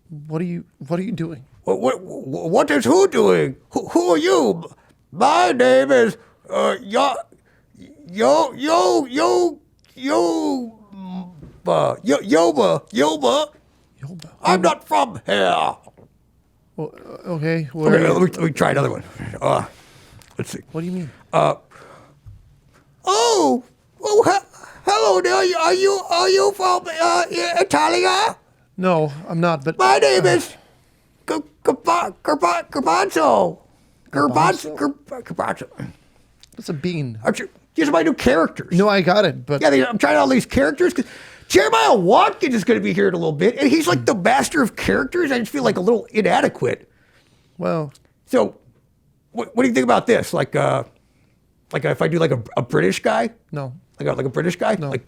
What are you doing? What is who doing? Who are you? My name is Yoba. I'm not from here. Well, okay. Okay, let me try another one. Let's see. What do you mean? Hello there. Are you from Italia? No, I'm not. But My name is Garbanzo. Garbanzo. it's a bean. These are my new characters. No, I got it. But Yeah, I'm trying out all these characters. Jeremiah Watkins is going to be here in a little bit, and he's like the master of characters. I just feel like a little inadequate. well, So, what do you think about this? Like if I do like a British guy, no, like a British guy, No. like,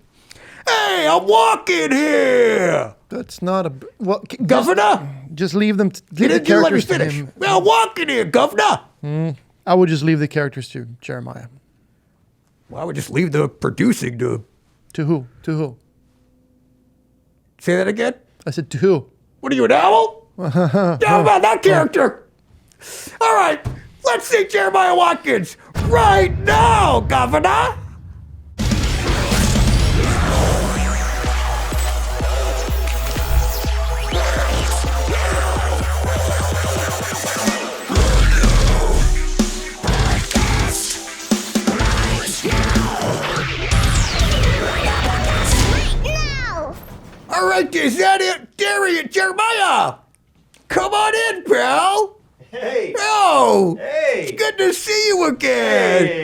hey, I'm walking here, that's not a. Well, governor. Just leave them. You Leave the didn't let me characters to finish. him. Well, I'm walking here, governor. I would just leave the characters to Jeremiah. Well, I would just leave the producing to. To who? To who? Say that again. I said to who? What are you, an owl? How about that character? All right, let's see Jeremiah Watkins right now, governor. All right, is that it? Darian, Jeremiah, come on in, pal. Hey. Oh, Hey. it's good to see you again. Hey.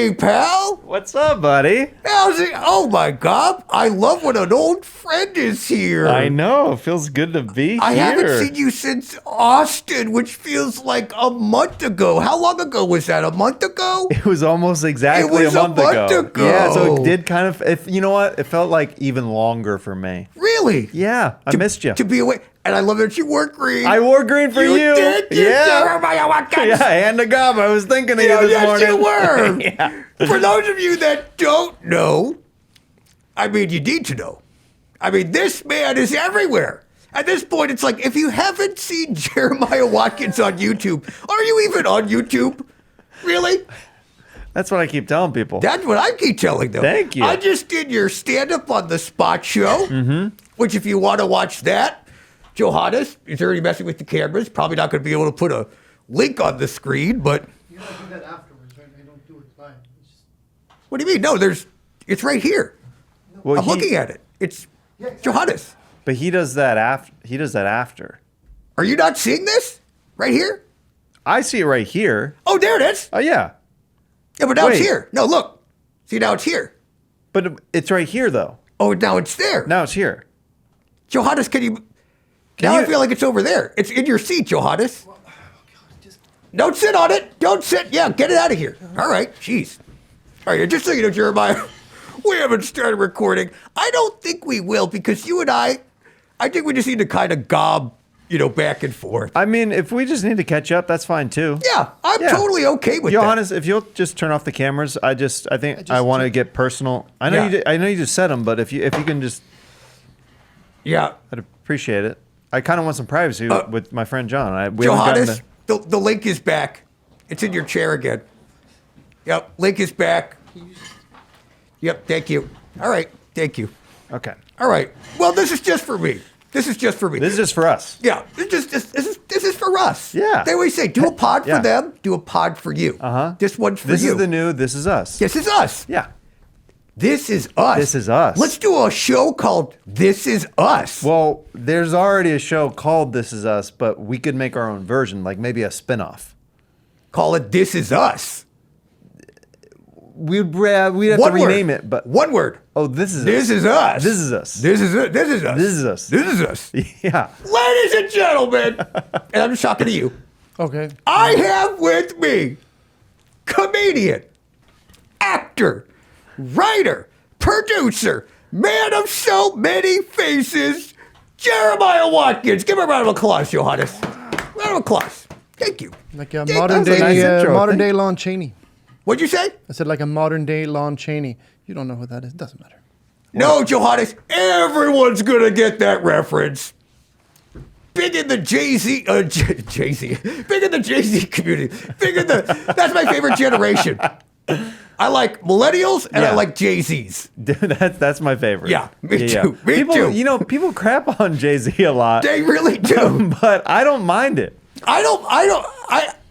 Hey, pal. What's up, buddy? How's it? Oh my God, I love when an old friend is here. I know. It feels good to be I here. haven't seen you since Austin, which feels like a month ago. How long ago was that? A month ago? It was almost exactly It was a month ago. ago. Yeah, so it did kind of. You know what? It felt like even longer for me. Really? Yeah, I missed you. To be away. And I love that you wore green. I wore green for you. Did you, Yeah. Jeremiah Watkins? Yeah, and the gob. I was thinking of you this yes, morning. you were. Yeah. For those of you that don't know, I mean, you need to know. I mean, this man is everywhere. At this point, it's like, if you haven't seen Jeremiah Watkins on YouTube, are you even on YouTube? Really? That's what I keep telling people. That's what I keep telling them. Thank you. I just did your stand-up on the Spot Show, which if you want to watch that, Johannes is already messing with the cameras. Probably not going to be able to put a link on the screen, but... You don't do that afterwards, right? I don't do it live. What do you mean? No, it's right here. Well, I'm looking at it. It's Johannes. But he does that after. He does that after. Are you not seeing this? Right here? I see it right here. Oh, there it is. Oh yeah, Yeah, but now it's Wait. here. No, look. See, now it's here. but it's right here though. Oh, now it's there. Now it's here. Johannes, can you... Now I you- feel like it's over there. It's in your seat, Johannes. Don't sit on it. Don't sit. Yeah, get it out of here. All right. Jeez. All right, just so you know, Jeremiah, we haven't started recording. I don't think we will because you and I think we just need to kind of gob, back and forth. I mean, if we just need to catch up, that's fine too. Yeah, I'm Yeah. totally okay with Johannes, if you'll just turn off the cameras, I think I want to get personal. I know Yeah. I know you just said them, but if you can just, that. Yeah. I'd appreciate it. I kind of want some privacy with my friend John. We haven't gotten Johannes, the link is back. It's in your chair again. Yep, link is back. Yep, thank you. All right, thank you. Okay. All right. Well, this is just for me. This is just for me. This is just for us. Yeah, this is for us. Yeah. They always say, do a pod for Yeah. them, do a pod for you. Uh-huh. This one's for This you. is the new This Is Us. This is us. Yeah. This is us. This is us. Let's do a show called This Is Us. Well, there's already a show called This Is Us, but we could make our own version, like maybe a spin-off. Call it This Is Us. We'd have to rename it, but one word. oh, this is This us. is us. This is us. This is it. This is us. This is us. This is us. Yeah. Ladies and gentlemen, and I'm just talking to you. Okay. I have with me comedian, actor, writer, producer, man of so many faces, Jeremiah Watkins. Give him a round of applause, Johannes. Round of applause. Thank you. Like a Thank you. modern That's a nice day, intro. modern Thank- day Lon Chaney. What'd you say? I said like a modern day Lon Chaney. You don't know who that is. Doesn't matter. No, Johannes. Everyone's going to get that reference. big in the Jay-Z, Jay-Z, big in the Jay-Z community. That's my favorite generation. I like millennials and I like Jay-Z's. Dude, that's my favorite. Yeah, me too. Me too. You know, people crap on Jay-Z a lot. They really do. But I don't mind it.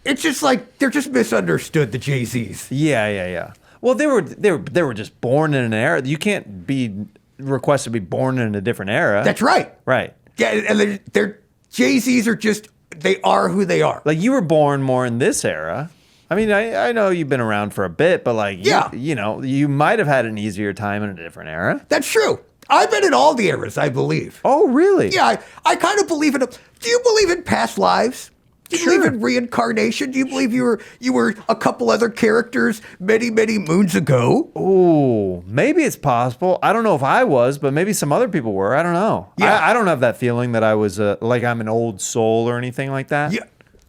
It's just like they're just misunderstood, the Jay-Z's. Yeah. Well, they were just born in an era. You can't be requested to be born in a different era. That's right. Right. Yeah, and they're Jay-Z's are just, they are who they are. Like, you were born more in this era. I mean, I know you've been around for a bit, but like, you know, you might have had an easier time in a different era. That's true. I've been in all the eras, I believe. Oh, really? Yeah, I kind of believe in it. Do you believe in past lives? Do you believe in reincarnation? Do you believe you were a couple other characters many, many moons ago? Ooh, maybe it's possible. I don't know if I was, but maybe some other people were. I don't know. Yeah. I don't have that feeling that I was like I'm an old soul or anything like that. Yeah,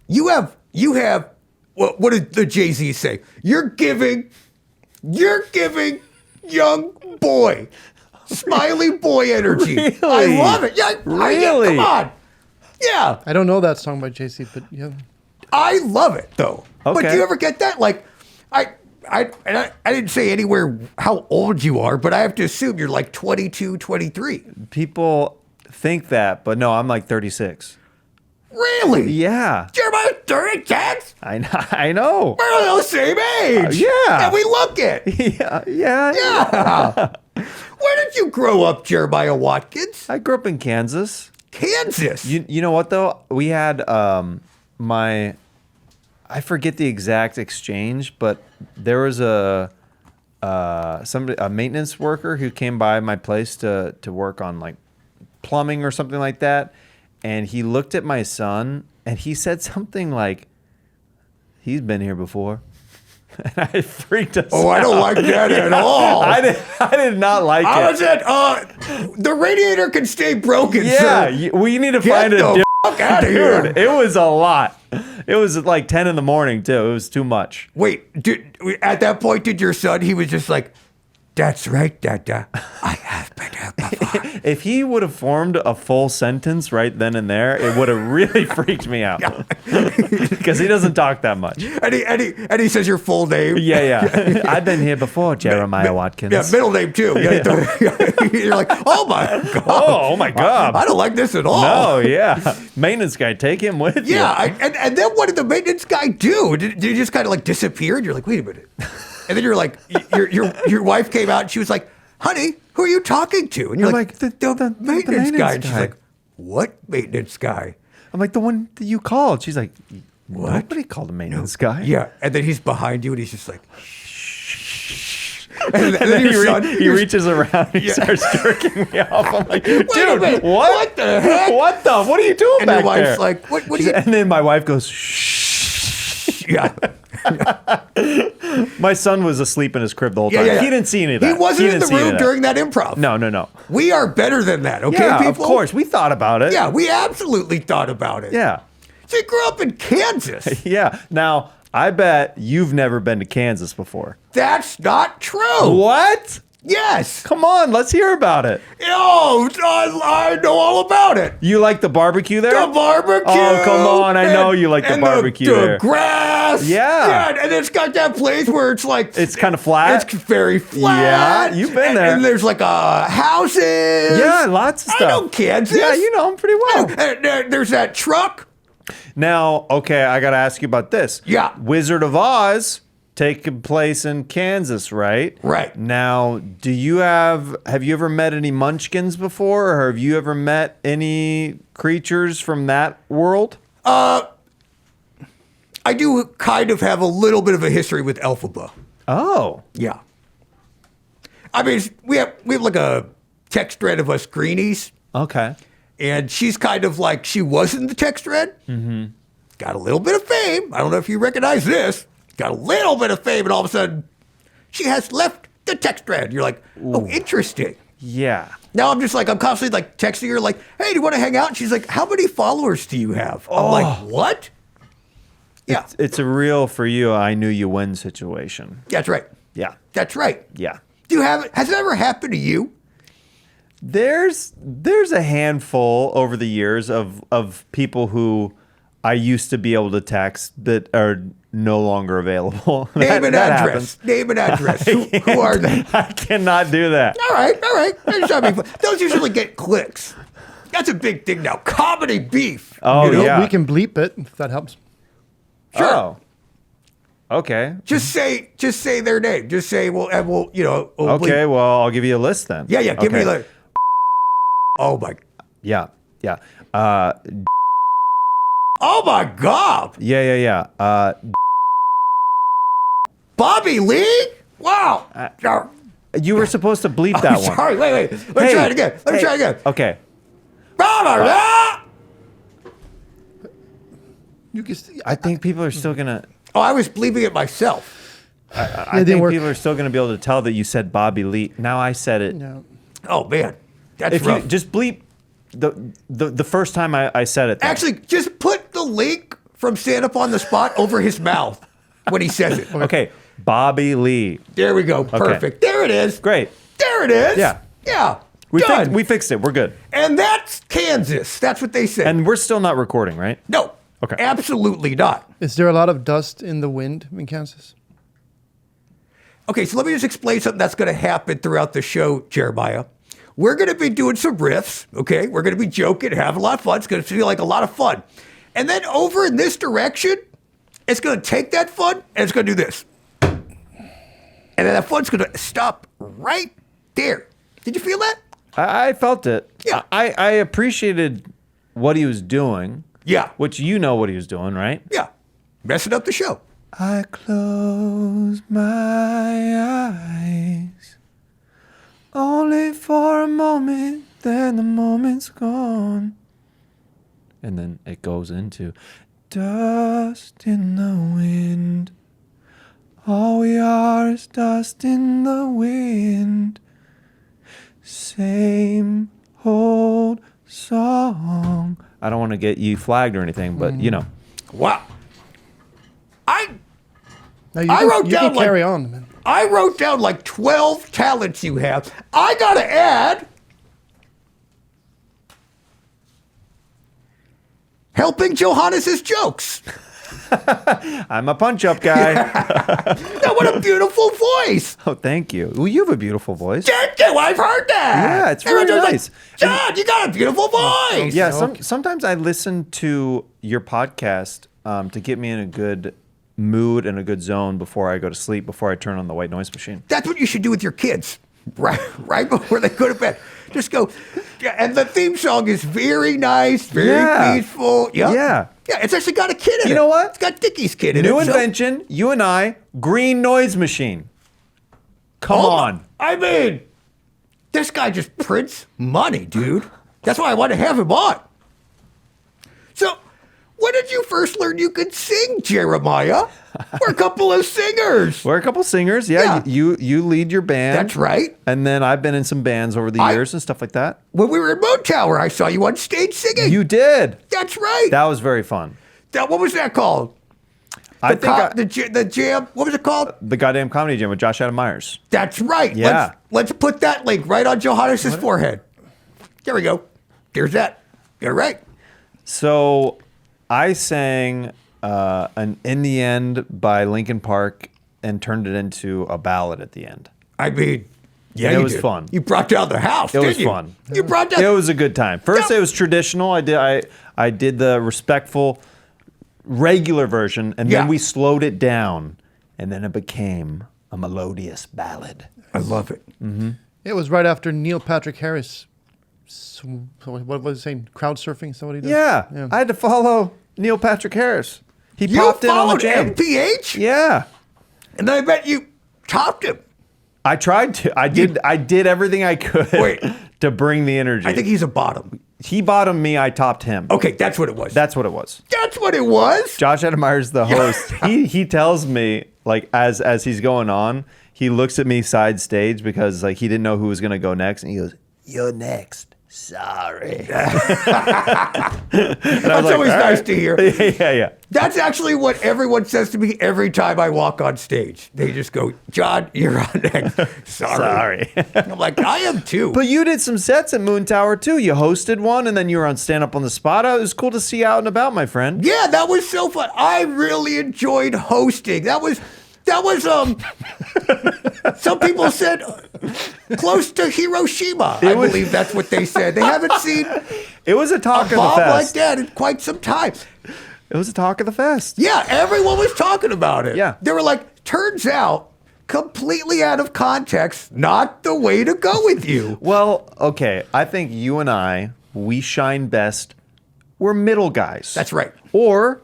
you have. What did the Jay-Z say? You're giving young boy, smiley boy energy. Really? I love it. Yeah, really? Come on. Yeah. I don't know that song by JC, but yeah. I love it though. Okay. But do you ever get that? Like, I didn't say anywhere how old you are, but I have to assume you're like 22, 23. People think that, but no, I'm like 36. Really? Yeah. Jeremiah's 36? I know. We're the same age. Yeah. And we look it. Yeah. Yeah. Where did you grow up, Jeremiah Watkins? I grew up in Kansas. Kansas. You know what though? We had I forget the exact exchange, but there was a maintenance worker who came by my place to work on like plumbing or something like that, and he looked at my son and he said something like, "He's been here before." And I freaked us out. I don't like that at all. I did not like it. I was at, the radiator can stay broken, Yeah, sir. we need to Get find a the different. fuck out of here. Dude, it was a lot. It was like 10 in the morning too. It was too much. Wait, at that point, did your son, he was just like, "That's right, Dada. I have been here before." If he would have formed a full sentence right then and there, it would have really freaked me out. Because he doesn't talk that much. And he says your full name. Yeah. I've been here before, Jeremiah Watkins. Yeah, middle name too. You're like, oh my God. Oh my God. I don't like this at all. No, yeah. Maintenance guy, take him with you. Yeah, and then what did the maintenance guy do? Did he just kind of like disappear? And you're like, wait a minute. And then you're like, your wife came out and she was like, "Honey, who are you talking to?" And you're I'm like, the maintenance guy. And she's guy. like, "What maintenance guy?" I'm like, the one that you called. She's like, What? Nobody called a maintenance guy. Yeah, and then he's behind you and he's just like, shh. And then your son, he reaches around and he starts jerking me off. I'm like, dude, minute, what? what the heck? What the? What are you doing And back your wife's there? like, what are you? And then my wife goes, shh. Yeah. My son was asleep in his crib the whole time. Yeah. He didn't see any of that. He wasn't in didn't the see any room of that. during that improv. No. We are better than that, okay, Yeah, people? of course. We thought about it. Yeah, we absolutely thought about it. Yeah. So you grew up in Kansas. Yeah. Now, I bet you've never been to Kansas before. That's not true. What? Yes. Come on, let's hear about it. Oh, I know all about it. You like the barbecue there? The barbecue. Oh, come on. I know you like the and barbecue the there. grass. Yeah. And it's got that place where it's like... It's kind of flat. It's very flat. Yeah, you've been there. And there's like houses. Yeah, lots of stuff. I know Kansas. Yeah, you know them pretty well. And there's that truck. Now, okay, I got to ask you about this. Yeah. Wizard of Oz taking place in Kansas, right? Right. Now, have you ever met any munchkins before, or have you ever met any creatures from that world? I do kind of have a little bit of a history with Elphaba. Oh. Yeah. I mean, we have like a text thread of us greenies. Okay. And she's kind of like, she was in the text thread. Mm-hmm. Got a little bit of fame. I don't know if you recognize this. Got a little bit of fame, and all of a sudden, she has left the text thread. You're like, oh, interesting. Yeah. Now I'm constantly like texting her, like, hey, do you want to hang out? And she's like, how many followers do you have? I'm like, what? Yeah. It's a real for you, I knew you win situation. That's right. Yeah. That's right. Yeah. Has it ever happened to you? There's a handful over the years of people who I used to be able to text that are no longer available. Name and that address. happens. Name and address. Who are they? I cannot do that. All right. Those usually get clicks. That's a big thing now. Comedy beef. Oh, yeah. We can bleep it if that helps. Sure. Oh. Okay. Just say their name. Just say, we'll Okay, bleep. well, I'll give you a list then. Yeah, give me Okay. like. Oh my. Yeah. Oh my God. Yeah. Bobby Lee. Wow. You were supposed to bleep that one. Sorry. Wait. Let me try it again. Let me try it again. Okay. You can. I think people are still gonna. Oh, I was bleeping it myself. I think people are still gonna be able to tell that you said Bobby Lee. Now I said it. No. Oh man, that's If rough. you just bleep the first time I said it. Though. Actually, just put the link from Stand Up on the Spot over his mouth when he says it. Okay, Bobby Lee. There we go. Perfect. There it is. Great. There it is. Yeah. Yeah. We Done. fixed it. We're good. And that's Kansas. That's what they say. And we're still not recording, right? No. Okay. Absolutely not. Is there a lot of dust in the wind in Kansas? Okay, so let me just explain something that's going to happen throughout the show, Jeremiah. We're going to be doing some riffs, okay? We're going to be joking, having a lot of fun. It's going to feel like a lot of fun. And then over in this direction, it's going to take that fun and it's going to do this. And then that fun's going to stop right there. Did you feel that? I felt it. Yeah. I appreciated what he was doing. Yeah. Which you know what he was doing, right? Yeah. Messing up the show. I close my eyes only for a moment, then the moment's gone. And then it goes into dust in the wind. All we are is dust in the wind. Same old song. I don't want to get you flagged or anything, but you know. Wow. No, I wrote you down can carry on, man. I wrote down like 12 talents you have. I got to add helping Johannes' jokes. I'm a punch-up guy. Now, what a beautiful voice. Oh, thank you. Well, you have a beautiful voice. Thank you. I've heard that. Yeah, it's really Everyone's like, nice. John, you got a beautiful voice. Yeah, sometimes I listen to your podcast to get me in a good mood and a good zone before I go to sleep, before I turn on the white noise machine. That's what you should do with your kids, right before they go to bed. Just go. Yeah, and the theme song is very nice, very peaceful. Yep. Yeah. Yeah, it's actually got a kid in it. You know what? It's got Dickie's kid in it. New so- invention, you and I, green noise machine. Come on. I mean, this guy just prints money, dude. That's why I want to have him on. So, when did you first learn you could sing, Jeremiah? We're a couple of singers. We're a couple singers. Yeah, Yeah. You lead your band. That's right. And then I've been in some bands over the years and stuff like that. When we were in Moon Tower, I saw you on stage singing. You did. That's right. That was very fun. What was that called? I think The jam. What was it called? the goddamn comedy jam with Josh Adam Myers. That's right. Yeah. Let's put that link right on Johannes' forehead. There we go. There's that. You're right. So I sang an In the End by Linkin Park and turned it into a ballad at the end. I mean, yeah, It you was did. fun. You brought down the house. It was didn't you? fun. You brought down. It was a good time. First, Yeah. it was traditional. I did the respectful, regular version, and Yeah. then we slowed it down, and then it became a melodious ballad. I love it. It was right after Neil Patrick Harris. What was he saying? Crowd surfing? Is that what he does? Yeah, I had to follow Neil Patrick Harris. He You popped in on the followed jam. NPH, Yeah, and then I bet you topped him. I tried to. I did everything I could Wait. to bring the energy. I think he's a bottom. he bottomed me. I topped him. Okay, that's what it was. That's what it was. That's what it was. Josh Adam Myers, the host, he tells me, like, as he's going on, he looks at me side stage because, like, he didn't know who was going to go next. And he goes, "You're next." sorry. That's always nice to hear. Yeah. That's actually what everyone says to me every time I walk on stage. They just go, John, you're on next. Sorry. I'm like, I am too. But you did some sets at Moon Tower too. You hosted one, and then you were on Stand Up on the Spot. It was cool to see you out and about, my friend. Yeah, that was so fun. I really enjoyed hosting. That was some people said close to Hiroshima. I believe that's what they said. They haven't seen It was a talk a of the bomb fest. like that in quite some time. It was a talk of the fest. Yeah, everyone was talking about it. Yeah. They were like, turns out, completely out of context, not the way to go with you. Well, okay. I think you and I, we shine best. We're middle guys. That's right. Or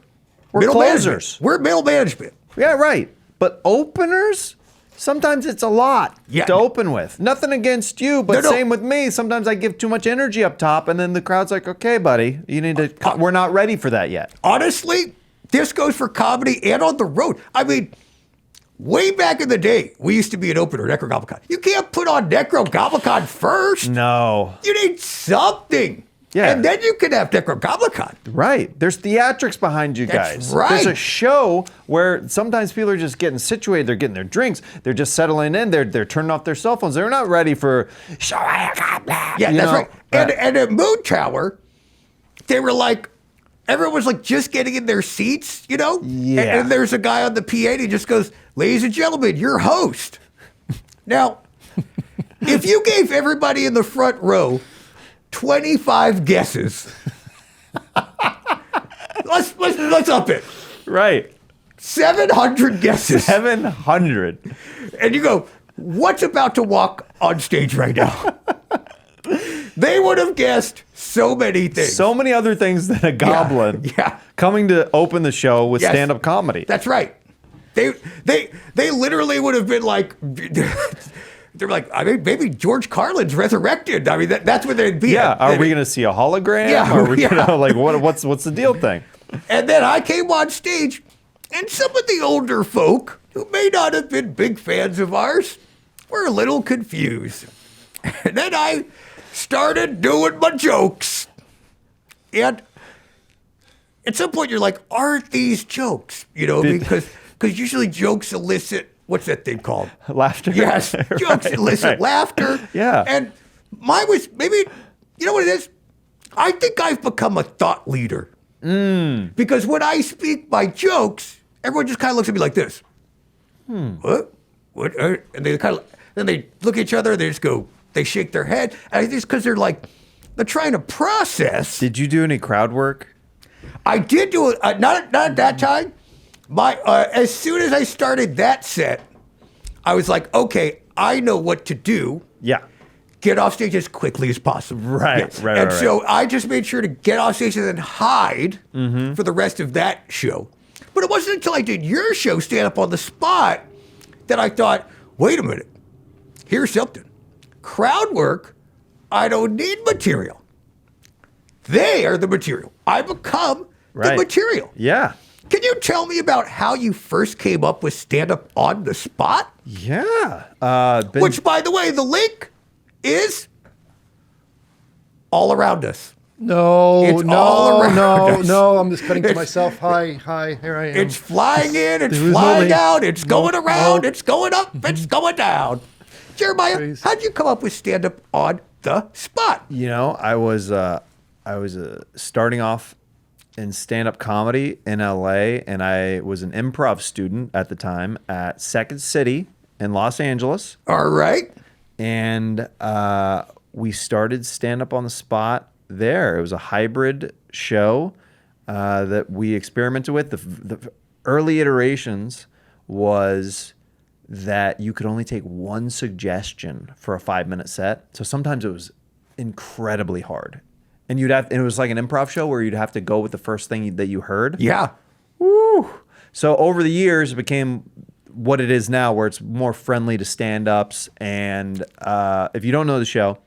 we're Middle closers. management. We're middle management. Yeah, right. But openers, sometimes it's a lot to open with. Nothing against you, but No. same with me. Sometimes I give too much energy up top, and then the crowd's like, okay, buddy, you need to, we're not ready for that yet. Honestly, this goes for comedy and on the road. I mean, way back in the day, we used to be an opener, Nekrogoblikon. You can't put on Nekrogoblikon first. No. You need something. Yeah. And then you can have Nekrogoblikon. Right. There's theatrics behind you That's guys. right. There's a show where sometimes people are just getting situated. They're getting their drinks. They're just settling in. They're turning off their cell phones. They're not ready for. Yeah, You that's know, right. And at Moon Tower, they were like, everyone was like just getting in their seats, you know? Yeah. And there's a guy on the PA and he just goes, ladies and gentlemen, your host. Now, if you gave everybody in the front row 25 guesses, let's up it. Right. 700 guesses. 700. And you go, what's about to walk on stage right now? They would have guessed so many things. So many other things than a goblin Yeah. coming to open the show with Yes. stand-up comedy. That's right. They literally would have been like, they're like, I mean, maybe George Carlin's resurrected. I mean, that's what they'd be. Yeah. at. Are we going to see a hologram? Yeah, Are we yeah. gonna, like what's the deal thing? And then I came on stage, and some of the older folk who may not have been big fans of ours were a little confused. And then I started doing my jokes. And at some point, you're like, aren't these jokes? You know, because usually jokes elicit, what's that thing called? Laughter. Yes, jokes elicit laughter. Yeah. And mine was maybe, you know what it is? I think I've become a thought leader. Because when I speak my jokes, everyone just kind of looks at me like this. What? What? And they kind of, then they look at each other, they just go, they shake their head. And I think it's because they're trying to process. Did you do any crowd work? I did do it, not at that time. As soon as I started that set, I was like, okay, I know what to do. Yeah. Get off stage as quickly as possible. Right. And so I just made sure to get off stage and then hide for the rest of that show. But it wasn't until I did your show, Stand Up on the Spot, that I thought, wait a minute, here's something. Crowd work, I don't need material. They are the material. I become the material. Yeah. Can you tell me about how you first came up with Stand Up on the Spot? Yeah. Which, by the way, the link is all around us. No, It's all around us. no. I'm just cutting to myself. Hi, here I am. It's flying in, it's There was no flying link. out, it's going around, no. it's going up, it's going down. Jeremiah, Crazy. how'd you come up with Stand Up on the Spot? You know, I was starting off in stand-up comedy in LA, and I was an improv student at the time at Second City in Los Angeles. All right. And we started Stand Up on the Spot there. It was a hybrid show that we experimented with. The early iterations was that you could only take one suggestion for a 5-minute set. So sometimes it was incredibly hard. And it was like an improv show where you'd have to go with the first thing that you heard. Yeah. Woo. So over the years, it became what it is now, where it's more friendly to stand-ups. And if you don't know the show,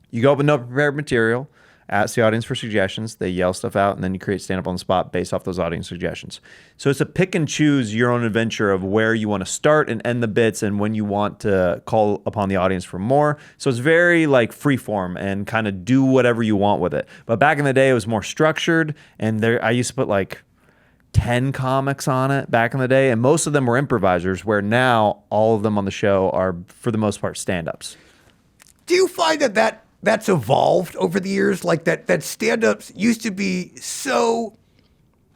you go up with no prepared material, ask the audience for suggestions. They yell stuff out, and then you create stand-up on the spot based off those audience suggestions. So it's a pick and choose your own adventure of where you want to start and end the bits and when you want to call upon the audience for more. So it's very like freeform and kind of do whatever you want with it. But back in the day, it was more structured, and I used to put like 10 comics on it back in the day, and most of them were improvisers, where now all of them on the show are, for the most part, stand-ups. Do you find that's evolved over the years? Like that stand-ups used to be so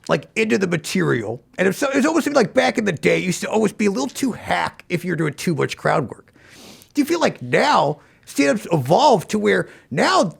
like into the material, and it's almost like back in the day, it used to always be a little too hack if you're doing too much crowd work. Do you feel like now stand-ups evolved to where now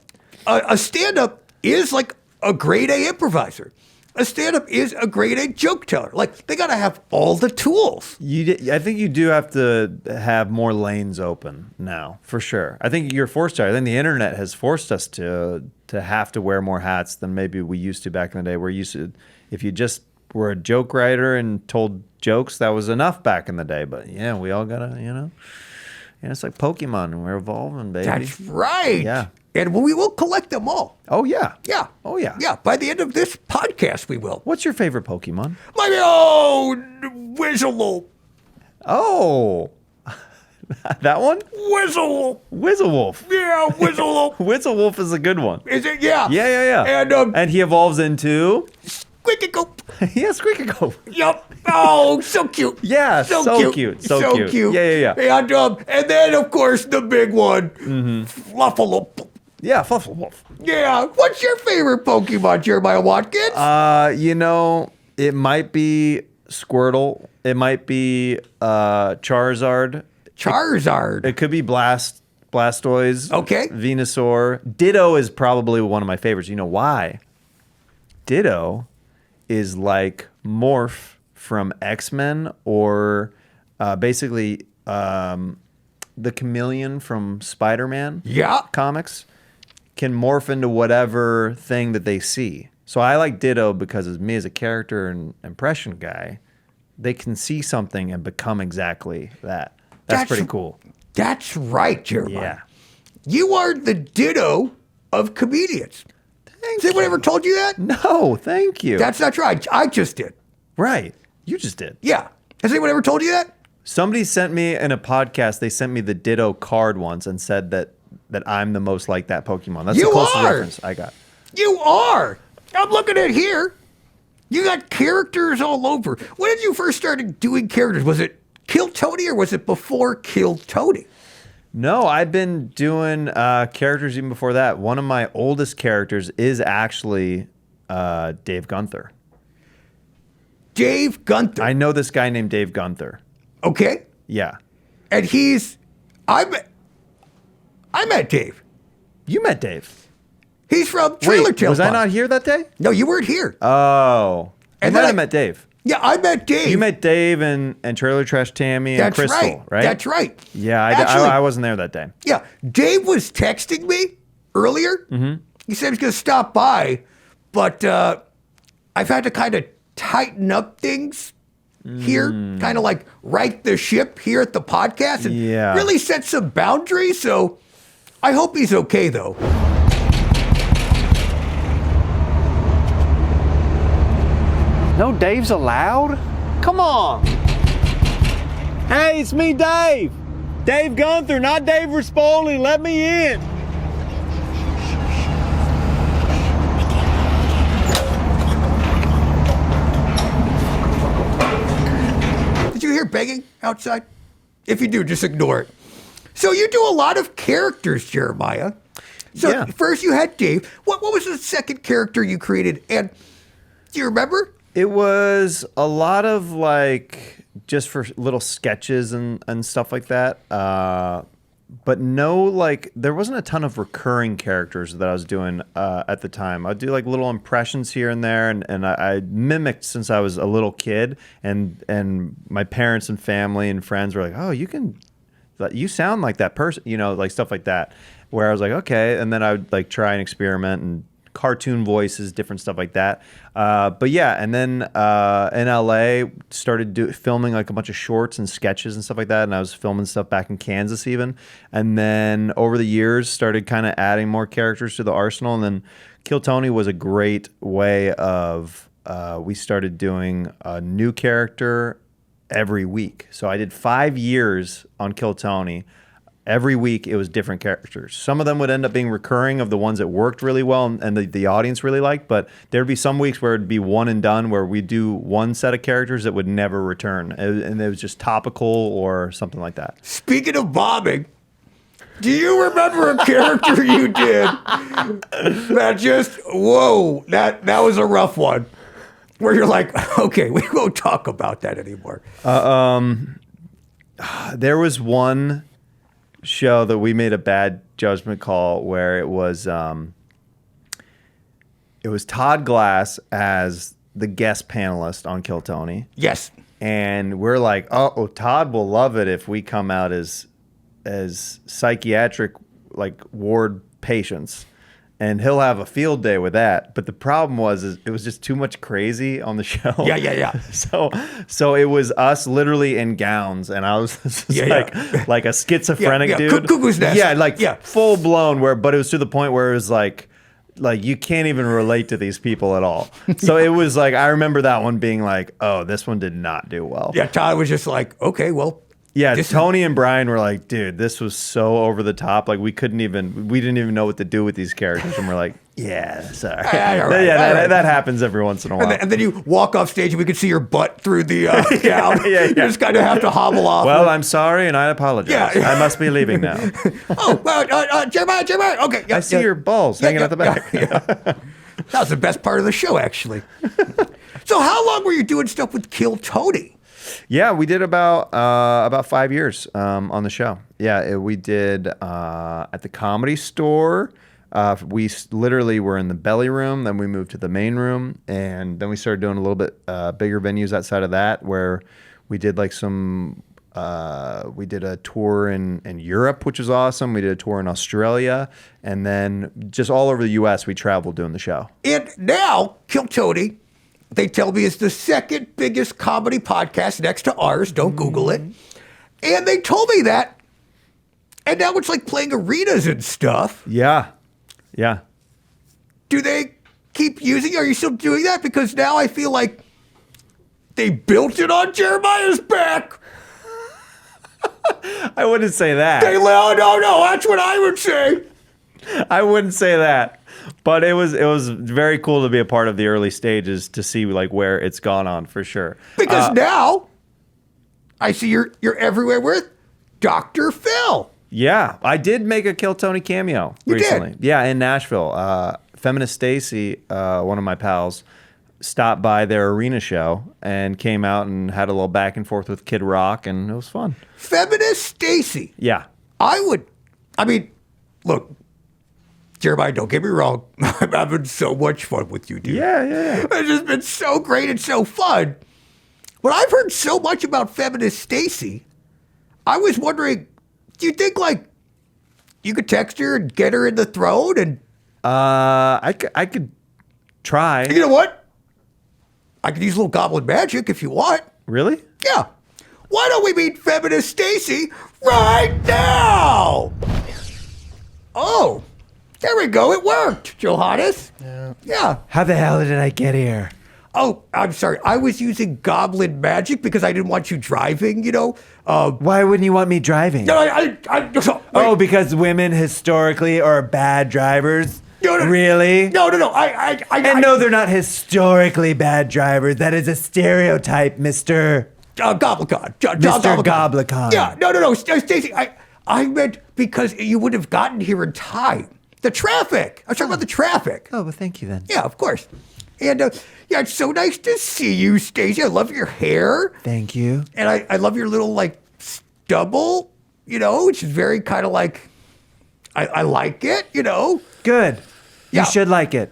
a stand-up is like a grade A improviser? A stand-up is a grade A joke teller. Like, they got to have all the tools. I think you do have to have more lanes open now, for sure. I think you're forced to. I think the internet has forced us to have to wear more hats than maybe we used to back in the day. Where you used to, if you just were a joke writer and told jokes, that was enough back in the day. But yeah, we all gotta, it's like Pokemon. We're evolving, baby. That's right. Yeah. And we will collect them all. Oh, yeah. Yeah. Oh, yeah. Yeah. By the end of this podcast, we will. What's your favorite Pokemon? My own Whizzle. Oh, that one? Whizzle. Wizzlewolf. Yeah, Whizzle. Wizzlewolf is a good one. Is it? Yeah. Yeah. And he evolves into... Squeakagoop. Yeah, Squeakagoop. Yup. Oh, so cute. Yeah, so cute. So cute. Yeah. And then, of course, the big one. Fluffaloop. Yeah, Fluffalwolf. Yeah. What's your favorite Pokemon, Jeremiah Watkins? It might be Squirtle. It might be Charizard. Charizard. It could be Blastoise. Okay. Venusaur. Ditto is probably one of my favorites. You know why? Ditto is like Morph from X-Men, or basically the Chameleon from Spider-Man comics can morph into whatever thing that they see. So I like Ditto because as me as a character and impression guy, they can see something and become exactly that. That's pretty cool. That's right, Jeremiah. Yeah. You are the Ditto of comedians. Has anyone ever told you that? No, thank you. That's not right. I just did. Right. You just did. Yeah. Has anyone ever told you that? Somebody sent me in a podcast, they sent me the Ditto card once and said that I'm the most like that Pokemon. That's the closest reference I got. You are. I'm looking at here. You got characters all over. When did you first start doing characters? Was it Kill Tony or was it before Kill Tony? No, I've been doing characters even before that. One of my oldest characters is actually Dave Gunther. Dave Gunther. I know this guy named Dave Gunther. Okay. Yeah. And I met Dave. You met Dave. He's from Trailer Tail Was Pod. I not here that day? No, you weren't here. Oh. And then I met Dave. Yeah, I met Dave. You met Dave and Trailer Trash Tammy and Crystal, right? That's right. Yeah, I wasn't there that day. Yeah, Dave was texting me earlier. Mm-hmm. He said he was going to stop by, but I've had to kind of tighten up things here, kind of like right the ship here at the podcast and really set some boundaries. So I hope he's okay, though. No Dave's allowed? Come on. Hey, it's me, Dave. Dave Gunther, not Dave Rispoli. Let me in. Did you hear begging outside? If you do, just ignore it. So you do a lot of characters, Jeremiah. So first you had Dave. What was the second character you created? And do you remember? It was a lot of like just for little sketches and stuff like that. But no, like there wasn't a ton of recurring characters that I was doing at the time. I'd do like little impressions here and there, and I mimicked since I was a little kid. And my parents and family and friends were like, "Oh, you sound like that person," like stuff like that. Where I was like, okay, and then I would like try and experiment and cartoon voices, different stuff like that. But yeah, and then in LA, started filming like a bunch of shorts and sketches and stuff like that. And I was filming stuff back in Kansas even. And then over the years, started kind of adding more characters to the arsenal. And then Kill Tony was a great way of, we started doing a new character every week. So I did 5 years on Kill Tony. Every week it was different characters. Some of them would end up being recurring of the ones that worked really well and the audience really liked, but there'd be some weeks where it'd be one and done, where we'd do one set of characters that would never return. And it was just topical or something like that. Speaking of bombing, do you remember a character you did that just, whoa, that was a rough one, where you're like, okay, we won't talk about that anymore? There was one show that we made a bad judgment call where it was Todd Glass as the guest panelist on Kill Tony. Yes. And we're like, oh, Todd will love it if we come out as psychiatric like ward patients, and he'll have a field day with that. But the problem was it was just too much crazy on the show. Yeah. So it was us literally in gowns, and I was just like a schizophrenic dude. Cuckoo's nest. Yeah, full blown. But it was to the point where it was like you can't even relate to these people at all. So it was like, I remember that one being like, oh, this one did not do well. Yeah, Todd was just like, okay, well. Yeah, Tony and Brian were like, dude, this was so over the top. Like we didn't even know what to do with these characters. And we're like, yeah, sorry. That happens every once in a while. And then you walk off stage and we could see your butt through the gown. You just kind of have to hobble off. Well, I'm sorry and I apologize. I must be leaving now. Jeremiah. Okay. I see your balls hanging out the back. That was the best part of the show, actually. So how long were you doing stuff with Kill Tony? Yeah, we did about 5 years on the show. Yeah, we did at the Comedy Store. We literally were in the belly room. Then we moved to the main room, and then we started doing a little bit bigger venues outside of that, where we did like some. We did a tour in Europe, which was awesome. We did a tour in Australia, and then just all over the U.S. we traveled doing the show. And now, Kill Tony, they tell me, is the second biggest comedy podcast next to ours. Don't Google it. And they told me that. And now it's like playing arenas and stuff. Yeah. Do they keep using it? Are you still doing that? Because now I feel like they built it on Jeremiah's back. I wouldn't say that. No, that's what I would say. I wouldn't say that. But it was very cool to be a part of the early stages to see like where it's gone on for sure. Because now I see you're everywhere with Dr. Phil. Yeah, I did make a Kill Tony cameo recently. Did? Yeah, in Nashville. Feminist Stacy, one of my pals, stopped by their arena show and came out and had a little back and forth with Kid Rock, and it was fun. Feminist Stacy. Yeah. Look, Jeremiah, don't get me wrong. I'm having so much fun with you, dude. Yeah. It's just been so great and so fun. But I've heard so much about Feminist Stacy. I was wondering, do you think, like, you could text her and get her in the throne? And I could try. You know what? I could use a little Goblin magic if you want. Really? Yeah. Why don't we meet Feminist Stacy right now? Oh, there we go. It worked, Johannes. Yeah. How the hell did I get here? Oh, I'm sorry. I was using Goblin magic because I didn't want you driving, Why wouldn't you want me driving? No, because women historically are bad drivers? No. Really? No. No, they're not historically bad drivers. That is a stereotype, Mr. Goblikon. Mr. Goblikon. Yeah, no. Stacy, I meant because you would have gotten here in time. The traffic. I was talking about the traffic. Oh, well, thank you then. Yeah, of course. And it's so nice to see you, Stacy. I love your hair. Thank you. And I love your little, like, stubble, which is very kind of like, I like it, Good. Yeah. You should like it.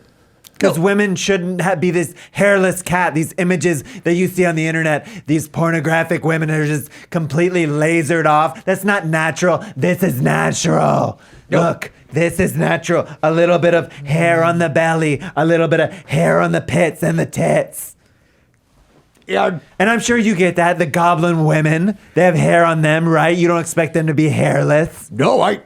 Because women shouldn't be this hairless cat. These images that you see on the internet, these pornographic women are just completely lasered off. That's not natural. This is natural. Nope. Look, this is natural. A little bit of hair on the belly, a little bit of hair on the pits and the tits. Yeah. And I'm sure you get that. The goblin women, they have hair on them, right? You don't expect them to be hairless. No, I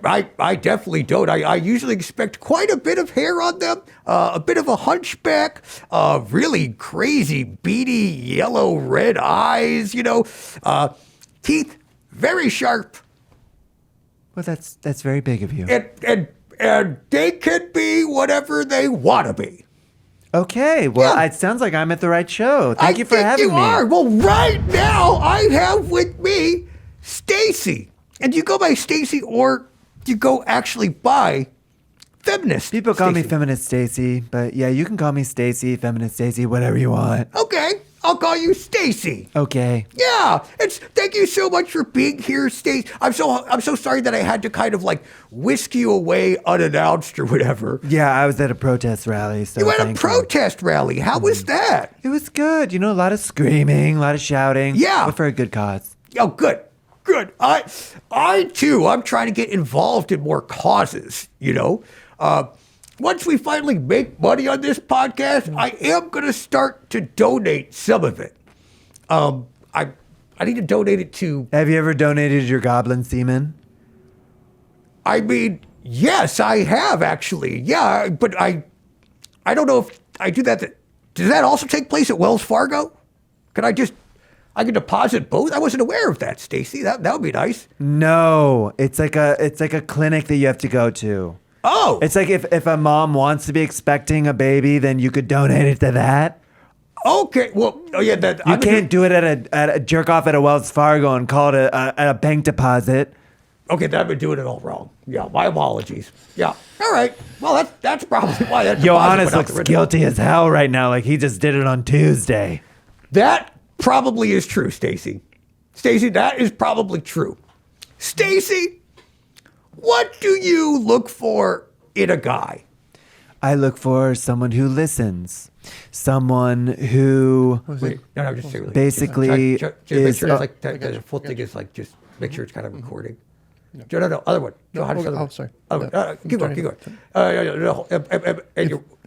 definitely don't. I usually expect quite a bit of hair on them, a bit of a hunchback, really crazy, beady, yellow, red eyes, teeth very sharp. Well, that's very big of you. And they can be whatever they want to be. Okay, well, Yeah. It sounds like I'm at the right show. Thank you for having me. You are. Well, right now I have with me Stacy, and you go by Stacy, or you go actually by Feminist. People call me Stacy. Feminist Stacy, but yeah, you can call me Stacy, Feminist Stacy, whatever you want. Okay, I'll call you Stacy. Okay. Yeah, thank you so much for being here, Stacy. I'm so sorry that I had to kind of like whisk you away unannounced or whatever. Yeah, I was at a protest rally, so You had a thank protest rally. How was that? It was good. A lot of screaming, a lot of shouting. Yeah. But for a good cause. Oh, good. I too, I'm trying to get involved in more causes, Once we finally make money on this podcast, I am going to start to donate some of it. I need to donate it to, Have you ever donated your goblin semen? I mean, yes, I have actually. Yeah, but I don't know if I do that. Does that also take place at Wells Fargo? I can deposit both? I wasn't aware of that, Stacy. That would be nice. No, it's like a clinic that you have to go to. Oh, It's like if a mom wants to be expecting a baby, then you could donate it to that. okay. Well, oh yeah, that You can't do it at a jerk off at a Wells Fargo and call it a bank deposit. Okay, then I've been doing it all wrong. Yeah, my apologies. Yeah. All right. Well, that's probably why that deposit Johannes went out looks the window. guilty as hell right now, like he just did it on Tuesday. That probably is true, Stacy. Stacy, that is probably true. Stacy, what do you look for in a guy? I look for someone who listens, someone who Wait, no, just say really. basically Just make is. sure it's like the full thing is like just make sure it's kind of recording. No, other one. Johannes, other one. sorry. Other one. Keep going.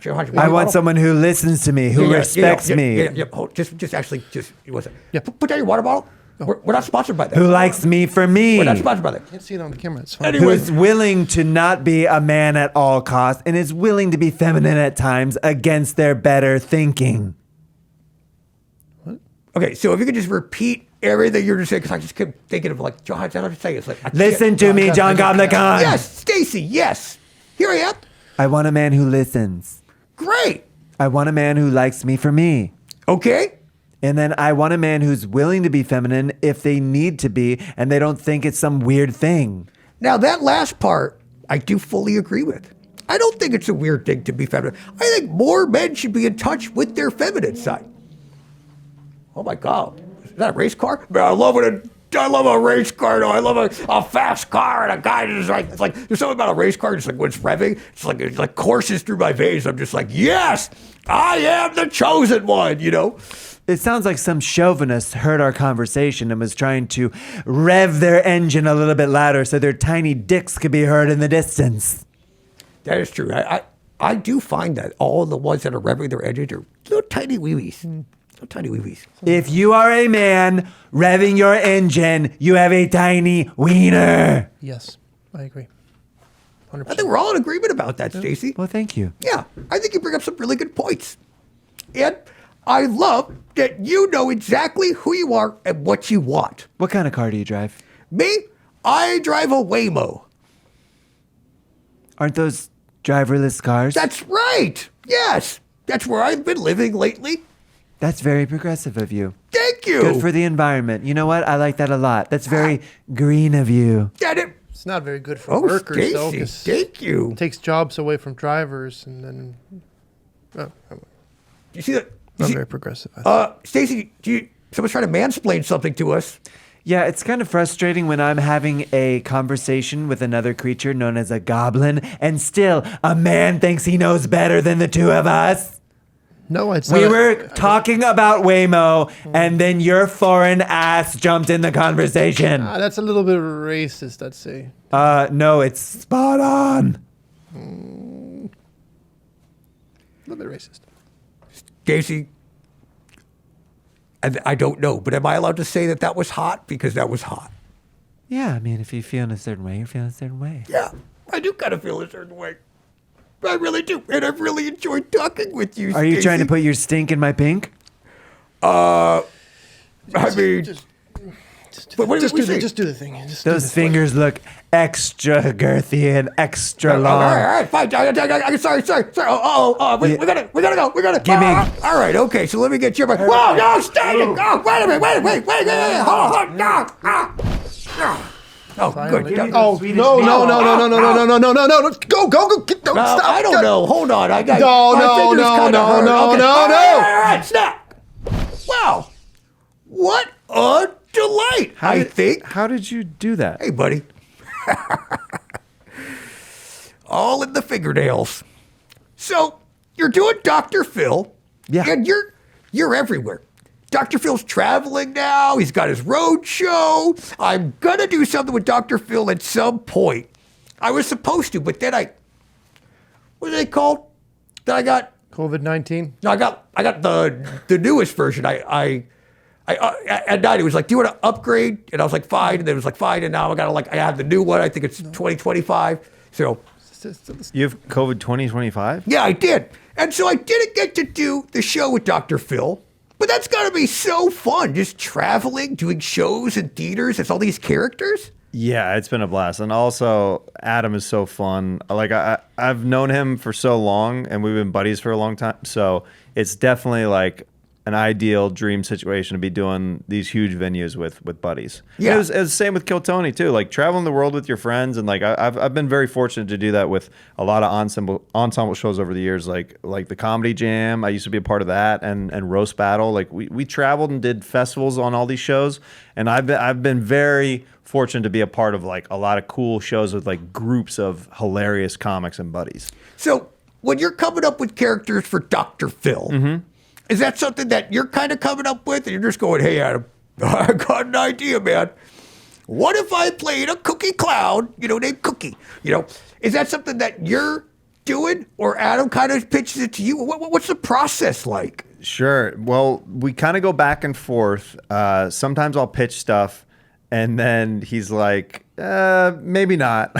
Johannes, I want someone who listens to me, who respects me, Yeah. Hold, just actually, what's it? Yeah. Put down your water bottle. We're not sponsored by that. who likes me for me, We're not sponsored by that. Can't see it on the camera. It's fine. Anyway. who's willing to not be a man at all costs and is willing to be feminine at times against their better thinking. Okay, so if you could just repeat everything you're just saying, because I just kept thinking of like, Johannes, I don't have to say it. It's like, I can't- Listen to me, John Goblikon. Yes, Stacy, yes. Here I am. I want a man who listens. Great. I want a man who likes me for me. Okay. And then I want a man who's willing to be feminine if they need to be and they don't think it's some weird thing. Now, that last part, I do fully agree with. I don't think it's a weird thing to be feminine. I think more men should be in touch with their feminine side. Oh my God. Is that a race car? Man, I love a race car. No, I love a fast car, and a guy just like, it's like, there's something about a race car, just like when it's revving, it like courses through my veins. I'm just like, yes, I am the chosen one, It sounds like some chauvinist heard our conversation and was trying to rev their engine a little bit louder so their tiny dicks could be heard in the distance. That is true. I do find that all the ones that are revving their engines are little tiny wee-wees. Little tiny wee-wees. If you are a man revving your engine, you have a tiny wiener. Yes, I agree. 100%. I think we're all in agreement about that, Stacy. Well, thank you. Yeah, I think you bring up some really good points. And I love that you know exactly who you are and what you want. What kind of car do you drive? Me, I drive a Waymo. Aren't those driverless cars? That's right. Yes, that's where I've been living lately. That's very progressive of you. Thank you. Good for the environment. You know what? I like that a lot. That's very green of you. That it. It's not very good for Oh, workers, though, Stacy, 'cause thank you. it takes jobs away from drivers, and then You see that? not very progressive. I think. Stacy, someone's trying to mansplain something to us. Yeah, it's kind of frustrating when I'm having a conversation with another creature known as a goblin, and still a man thinks he knows better than the two of us. No, I'd say We were talking about Waymo, and then your foreign ass jumped in the conversation. that's a little bit racist, I'd say. No, it's spot on. A little bit racist. Stacy, I don't know, but am I allowed to say that was hot? Because that was hot. Yeah, I mean, if you feel in a certain way, you're feeling a certain way. Yeah, I do kind of feel a certain way. I really do, and I've really enjoyed talking with you, Are you Stacy. trying to put your stink in my pink? I mean... But what did we say? Just do the thing. Just do Those the thing. fingers look extra girthy and extra long. All right, fine. Sorry. We gotta go. Give me- All right, okay. So let me get your. Whoa, no, stay! Oh, wait a minute. Wait. Hold on. No. Oh, Finally. good. Oh, no. Go. Get, don't stop. I don't know. Hold on. I got. No. All right, snap. Wow. What a delight, I think. How did you do that? Hey, buddy. All in the fingernails. So you're doing Dr. Phil. Yeah. And you're everywhere. Dr. Phil's traveling now. He's got his road show. I'm gonna do something with Dr. Phil at some point. I was supposed to, but then what are they called? That I got. COVID-19. No, I got the newest version. I at night it was like, do you want to upgrade? And I was like, fine. And then it was like, fine. And now I have the new one. I think it's 2025. So You have COVID 2025? yeah, I did. And so I didn't get to do the show with Dr. Phil, but that's got to be so fun. Just traveling, doing shows in theaters. It's all these characters. Yeah, it's been a blast. And also, Adam is so fun. Like, I've known him for so long, and we've been buddies for a long time. So it's definitely like an ideal dream situation to be doing these huge venues with buddies. Yeah. It was the same with Kill Tony too. Like traveling the world with your friends, and like I've been very fortunate to do that with a lot of ensemble shows over the years. Like the Comedy Jam, I used to be a part of that, and Roast Battle. Like we traveled and did festivals on all these shows, and I've been very fortunate to be a part of like a lot of cool shows with like groups of hilarious comics and buddies. So when you're coming up with characters for Dr. Phil, is that something that you're kind of coming up with, and you're just going, "Hey, Adam, I got an idea, man. What if I played a cookie clown, named Cookie? Is that something that you're doing, or Adam kind of pitches it to you? What's the process like?" Sure. Well, we kind of go back and forth. Sometimes I'll pitch stuff, and then he's like, maybe not.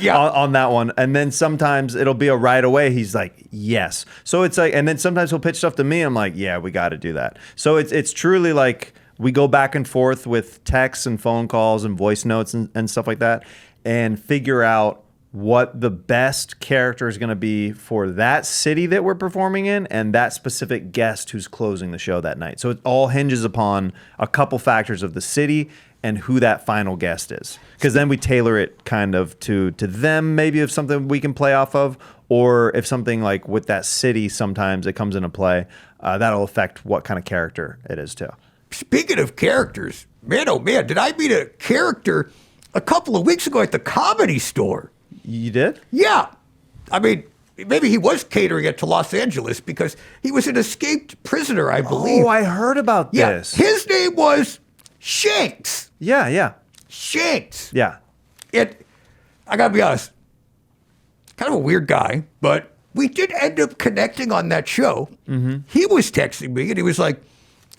Yeah. on that one. And then sometimes it'll be a right away. He's like, yes. So it's like, and then sometimes he'll pitch stuff to me. I'm like, yeah, we got to do that. So it's truly like we go back and forth with texts and phone calls and voice notes and stuff like that, and figure out what the best character is going to be for that city that we're performing in and that specific guest who's closing the show that night. So it all hinges upon a couple factors of the city and who that final guest is. Because then we tailor it kind of to them, maybe if something we can play off of, or if something like with that city, sometimes it comes into play, that'll affect what kind of character it is too. Speaking of characters, man, oh man, did I meet a character a couple of weeks ago at the Comedy Store? You did? Yeah. I mean, maybe he was catering it to Los Angeles because he was an escaped prisoner, I believe. Oh, I heard about Yeah. this. His name was Shanks. Yeah. Shanks. Yeah. I gotta be honest, kind of a weird guy, but we did end up connecting on that show. Mm-hmm. He was texting me and he was like,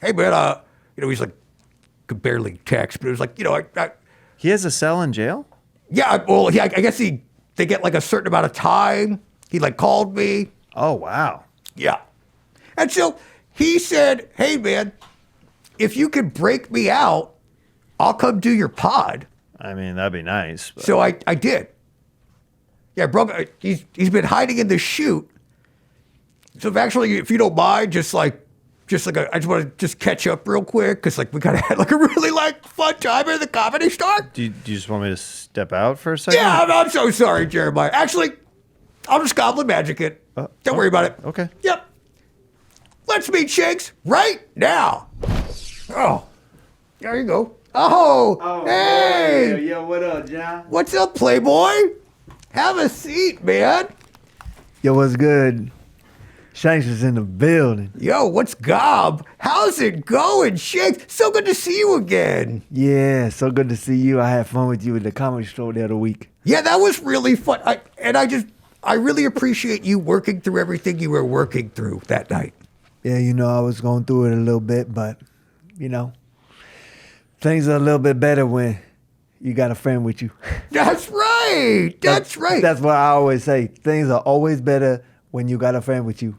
"Hey man, he's like, could barely text, but it was like, He has a cell in jail? yeah, well, I guess they get like a certain amount of time. He like called me. Oh, wow. Yeah. And so he said, "Hey man, if you could break me out, I'll come do your pod." I mean, that'd be nice. But. So I did. Yeah, he's been hiding in the chute. So if you don't mind, I just want to just catch up real quick because like we kind of had like a really like fun time at the Comedy Store. Do you just want me to step out for a second? Yeah, I'm so sorry, Jeremiah. Actually, I'll just Goblin magic it. Don't worry about it. Okay. Yep. Let's meet Shanks right now. Oh, there you go. Oh, hey. Yo, what up, John? What's up, Playboy? Have a seat, man. Yo, what's good? Shanks is in the building. Yo, what's Gob? How's it going, Shanks? So good to see you again. Yeah, so good to see you. I had fun with you at the comedy store the other week. Yeah, that was really fun. I really appreciate you working through everything you were working through that night. Yeah, I was going through it a little bit, but, things are a little bit better when you got a friend with you. That's right. That's right. That's what I always say. Things are always better when you got a friend with you.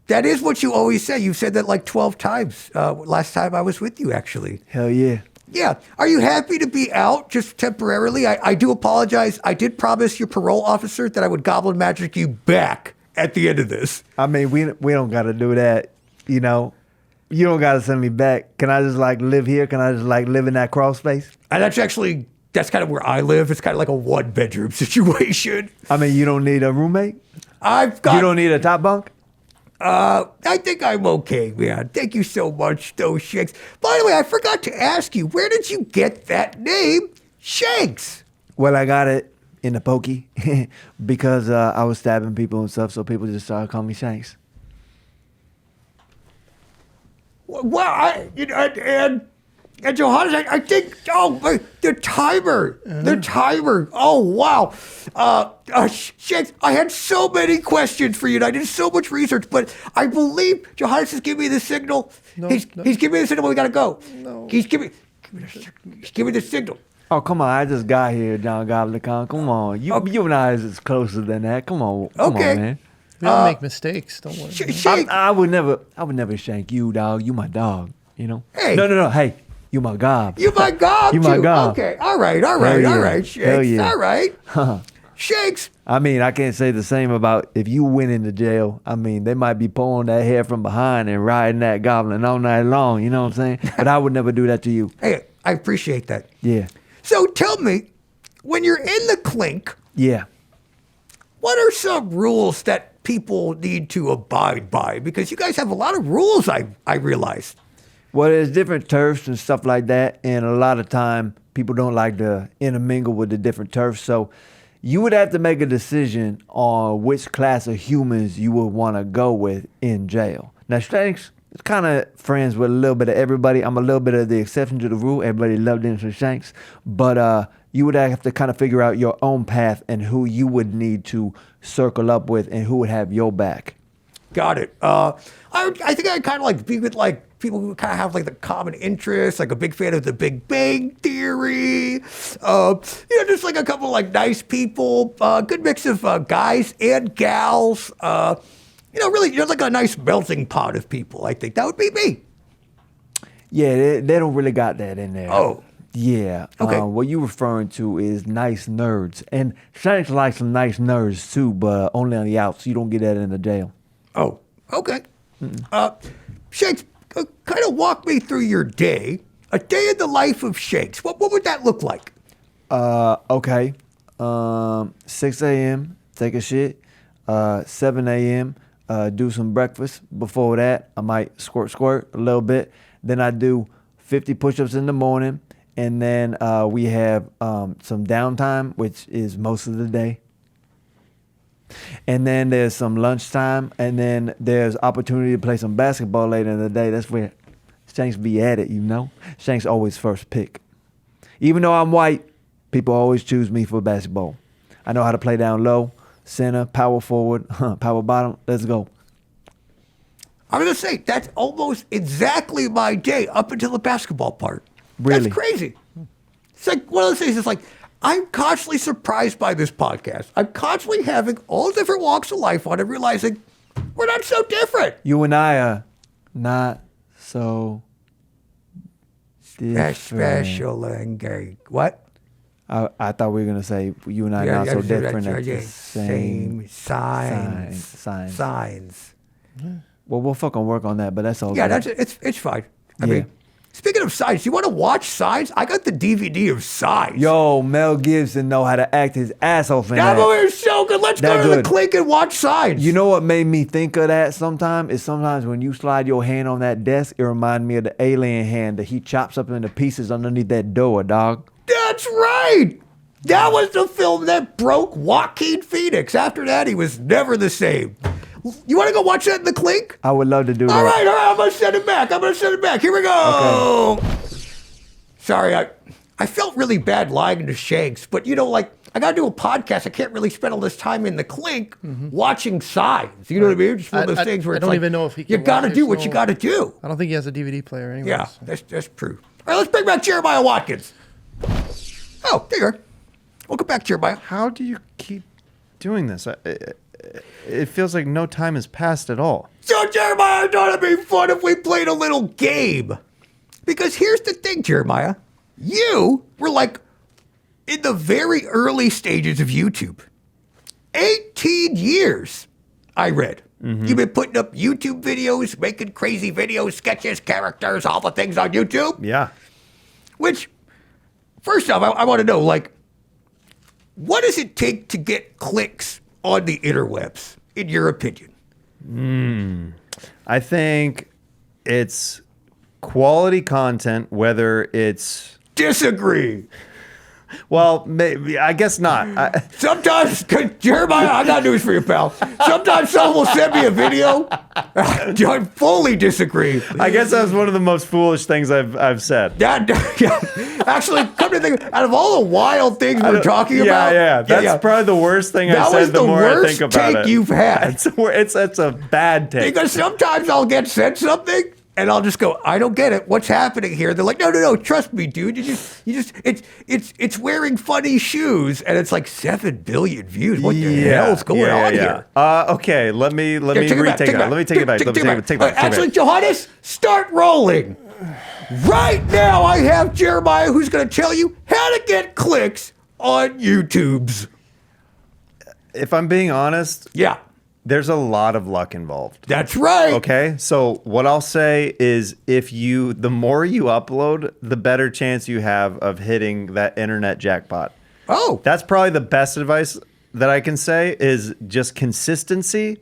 That is what you always say. You've said that like 12 times last time I was with you, actually. Hell yeah. Yeah. Are you happy to be out just temporarily? I do apologize. I did promise your parole officer that I would goblin magic you back at the end of this. I mean, we don't got to do that, You don't got to send me back. Can I just live here? Can I just live in that crawl space? And that's kind of where I live. It's kind of like a 1-bedroom situation. I mean, you don't need a roommate? You don't need a top bunk? I think I'm okay, man. Thank you so much, though, Shanks. By the way, I forgot to ask you, where did you get that name, Shanks? Well, I got it in the pokey because I was stabbing people and stuff, so people just started calling me Shanks. Well, and Johannes, I think, the timer. Oh, wow. Shanks, I had so many questions for you, and I did so much research, but I believe Johannes has given me the signal. He's giving me the signal, we gotta go. No. He's giving me the signal. Oh, come on. I just got here, John Goblikon. Come on. You and I is closer than that. Come on. Come Okay. on, man. We all make mistakes. Don't worry. Shanks, I would never shank you, dog. You my dog, Hey. No. Hey, you my gob. you my gob, You my too. gob. Okay, all right, yeah. Shanks. Hell yeah. All right. Shanks, I mean, I can't say the same about if you went into jail. I mean, they might be pulling that hair from behind and riding that goblin all night long. You know what I'm saying? But I would never do that to you. hey, I appreciate that. Yeah. So tell me, when you're in the clink, Yeah. what are some rules that people need to abide by? Because you guys have a lot of rules, I realize. Well, there's different turfs and stuff like that, and a lot of time people don't like to intermingle with the different turfs. So you would have to make a decision on which class of humans you would want to go with in jail. Now, Shanks is kind of friends with a little bit of everybody. I'm a little bit of the exception to the rule. Everybody loved him for Shanks, but you would have to kind of figure out your own path and who you would need to circle up with and who would have your back. Got it. I think I kind of be with people who kind of have the common interests, a big fan of the Big Bang Theory. Just a couple nice people, good mix of guys and gals. Really, you're a nice melting pot of people. I think that would be me. Yeah, they don't really got that in there. Oh. Yeah. Okay. What you're referring to is nice nerds. And Shanks likes some nice nerds too, but only on the outs. You don't get that in the jail. Oh, okay. Shanks, kind of walk me through your day. A day in the life of Shanks. What would that look like? Okay. 6 a.m., take a shit. 7 a.m., do some breakfast. Before that, I might squirt a little bit. Then I do 50 push-ups in the morning. And then we have some downtime, which is most of the day. And then there's some lunchtime. And then there's opportunity to play some basketball later in the day. That's where Shanks be at it, Shanks always first pick. Even though I'm white, people always choose me for basketball. I know how to play down low, center, power forward, power bottom. Let's go. I'm going to say, that's almost exactly my day up until the basketball part. Really? That's crazy. It's one of those things, it's I'm constantly surprised by this podcast. I'm constantly having all different walks of life on and realizing we're not so different. You and I are not so different. Special and gay. What? I thought we were going to say you and I are not so different. At the Same signs. Signs. Well, we'll fucking work on that, but that's all. Yeah, good. it's fine. I Yeah. mean, speaking of Signs, you want to watch Signs? I got the DVD of Signs. Yo, Mel Gibson know how to act his ass off in That that. movie is so good. Let's go That to the good. Clink and watch Signs. You know what made me think of that sometimes? Is sometimes when you slide your hand on that desk, it reminds me of the alien hand that he chops up into pieces underneath that door, dog. That's right. That was the film that broke Joaquin Phoenix. After that, he was never the same. You want to go watch that in the clink? I would love to do All that. right. I'm going to send it back. Here we go. Okay. Sorry, I felt really bad lying to Shanks, but I got to do a podcast. I can't really spend all this time in the clink watching signs. You know what I mean? Just one of those things where I don't even know if he can. You got to do what you got to do. I don't think he has a DVD player anyway. Yeah, that's true. All right, let's bring back Jeremiah Watkins. Oh, there you are. Welcome back, Jeremiah. How do you keep doing this? It feels like no time has passed at all. So, Jeremiah, I thought it'd be fun if we played a little game. Because here's the thing, Jeremiah. You were in the very early stages of YouTube. 18 years, I read. You've been putting up YouTube videos, making crazy videos, sketches, characters, all the things on YouTube. Yeah. Which, first off, I want to know, what does it take to get clicks on the interwebs, in your opinion? I think it's quality content, whether it's... Disagree. Well, maybe, I guess not. Sometimes, Jeremiah, I got news for you, pal. Sometimes someone will send me a video. I fully disagree. I guess that was one of the most foolish things I've said. Yeah. Actually, come to think, out of all the wild things we're talking about. Yeah. That's probably the worst thing I've said the more I think about it. That was the worst take you've had. It's a bad take. Because sometimes I'll get sent something, and I'll just go, I don't get it. What's happening here? They're like, no, trust me, dude. It's wearing funny shoes, and it's 7 billion views. What the hell's going on here? Okay, let me retake it. Let me take it back. Take it back. Actually, Johannes, start rolling. Right now, I have Jeremiah who's going to tell you how to get clicks on YouTube's. If I'm being honest, yeah, there's a lot of luck involved. That's right. Okay, so what I'll say is the more you upload, the better chance you have of hitting that internet jackpot. Oh. That's probably the best advice that I can say is just consistency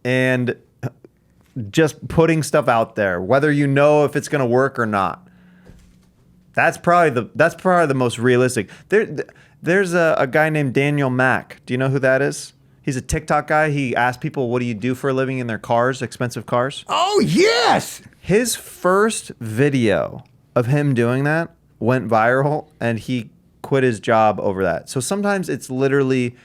and just putting stuff out there, whether you know if it's going to work or not. That's probably the most realistic. There's a guy named Daniel Mack. Do you know who that is? He's a TikTok guy. He asks people, what do you do for a living in their cars, expensive cars? Oh, yes. His first video of him doing that went viral, and he quit his job over that. So sometimes it's literally,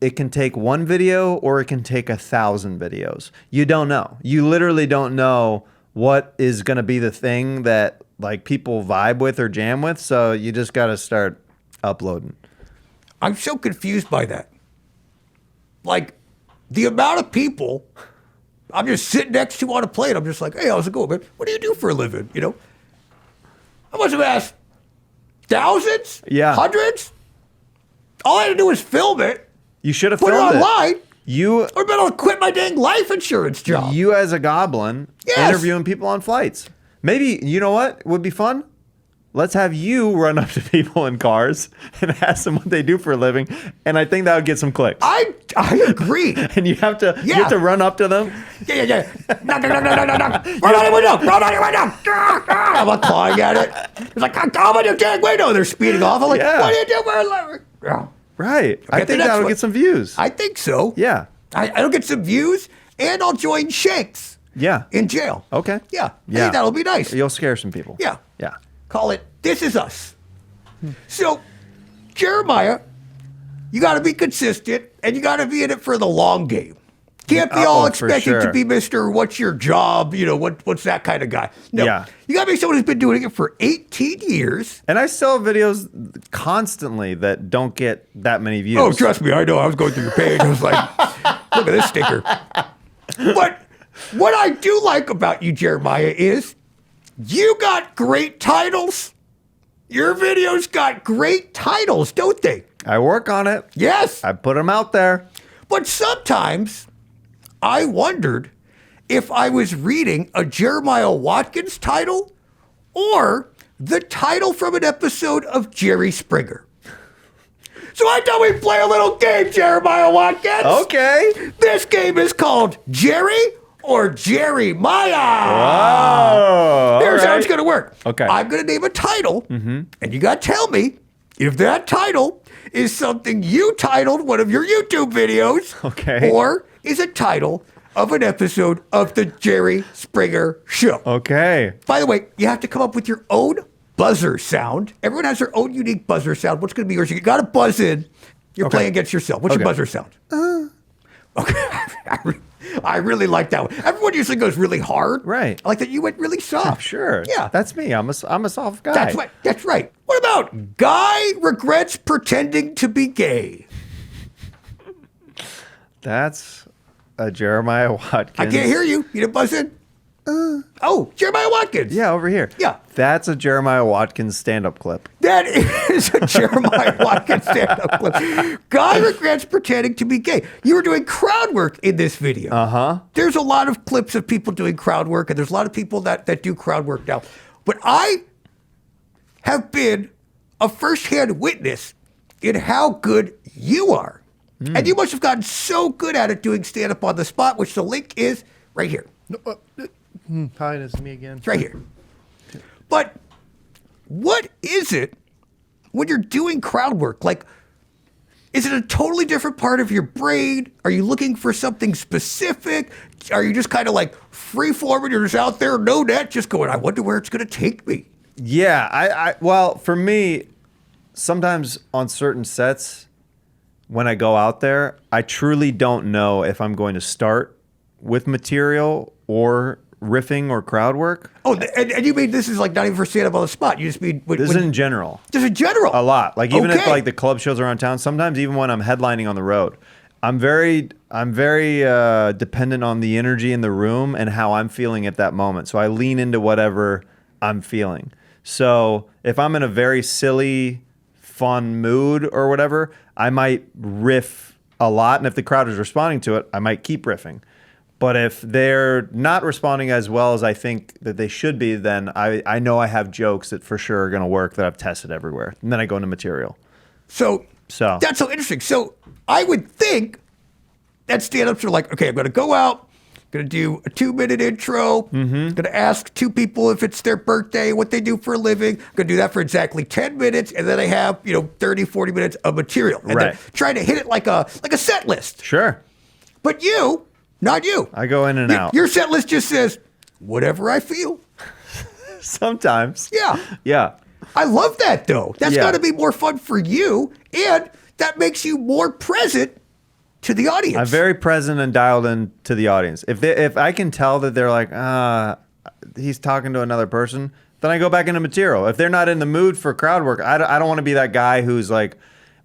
it can take one video or it can take 1,000 videos. You don't know. You literally don't know what is going to be the thing that people vibe with or jam with. So you just got to start uploading. I'm so confused by that. The amount of people I'm just sitting next to on a plane, I'm just like, hey, how's it going, man? What do you do for a living? I must have asked thousands? Yeah. Hundreds? All I had to do was film it. You should have put filmed it online. Or been able to quit my dang life insurance job. You as a goblin, interviewing people on flights. Maybe, you know what would be fun? Let's have you run up to people in cars and ask them what they do for a living, and I think that would get some clicks. I agree. And you have to run up to them. Yeah. Knock. Run out your window. I'm like clawing at it. It's like, come on your dang window. They're speeding off. I'm like, what do you do for a living? Right. I think that would get some views. I think so. Yeah. I'll get some views, and I'll join Shanks. Yeah. In jail. Okay. Yeah. I think that'll be nice. You'll scare some people. Yeah. Yeah. Call it This Is Us. So, Jeremiah, you got to be consistent, and you got to be in it for the long game. Can't be all expected to be Mr. What's your job? What's that kind of guy? No. You got to be someone who's been doing it for 18 years. And I still have videos constantly that don't get that many views. Oh, trust me, I know. I was going through your page. I was like, look at this sticker. But what I do like about you, Jeremiah, is you got great titles. Your videos got great titles, don't they? I work on it. Yes. I put them out there. But sometimes I wondered if I was reading a Jeremiah Watkins title or the title from an episode of Jerry Springer. So I thought we'd play a little game, Jeremiah Watkins. Okay. This game is called Jerry or Jeremiah. Wow. Here's how it's going to work. Okay. I'm going to name a title, and you got to tell me if that title is something you titled one of your YouTube videos, okay, or is a title of an episode of the Jerry Springer Show. Okay. By the way, you have to come up with your own buzzer sound. Everyone has their own unique buzzer sound. What's going to be yours? You got to buzz in. You're playing against yourself. What's your buzzer sound? Okay. I really like that one. Everyone usually goes really hard. Right. I like that you went really soft. Sure. Yeah. That's me. I'm a soft guy. That's right. What about guy regrets pretending to be gay? That's a Jeremiah Watkins. I can't hear you. You didn't buzz in? Oh, Jeremiah Watkins. Yeah, over here. Yeah. That's a Jeremiah Watkins stand-up clip. That is a Jeremiah Watkins stand-up clip. Guy regrets pretending to be gay. You were doing crowd work in this video. Uh-huh. There's a lot of clips of people doing crowd work, and there's a lot of people that do crowd work now. But I have been a first-hand witness in how good you are. And you must have gotten so good at it doing stand-up on the spot, which the link is right here. Hi, it's me again. It's right here. But what is it when you're doing crowd work? Like, is it a totally different part of your brain? Are you looking for something specific? Are you just kind of like free-forming? You're just out there, no net, just going, I wonder where it's going to take me. Yeah, well, for me, sometimes on certain sets, when I go out there, I truly don't know if I'm going to start with material or riffing or crowd work. Oh, and you mean this is like not even for stand-up on the spot? You just mean... This is in general. Just in general? A lot. Like even if Okay. like the club shows around town, sometimes even when I'm headlining on the road, I'm very dependent on the energy in the room and how I'm feeling at that moment. So I lean into whatever I'm feeling. So if I'm in a very silly, fun mood or whatever, I might riff a lot. And if the crowd is responding to it, I might keep riffing. But if they're not responding as well as I think that they should be, then I know I have jokes that for sure are going to work that I've tested everywhere. And then I go into material. So So that's so interesting. So I would think that stand-ups are like, okay, I'm going to go out, going to do a 2-minute intro, going to ask 2 people if it's their birthday, what they do for a living. I'm going to do that for exactly 10 minutes, and then I have 30, 40 minutes of material, and then try to hit it like a set list. Sure. But you. Not you. I go in and out. Your set list just says, whatever I feel. Sometimes. Yeah. Yeah. I love that, though. That's Yeah. got to be more fun for you, and that makes you more present to the audience. I'm very present and dialed in to the audience. If I can tell that they're like, he's talking to another person, then I go back into material. If they're not in the mood for crowd work, I don't want to be that guy who's like,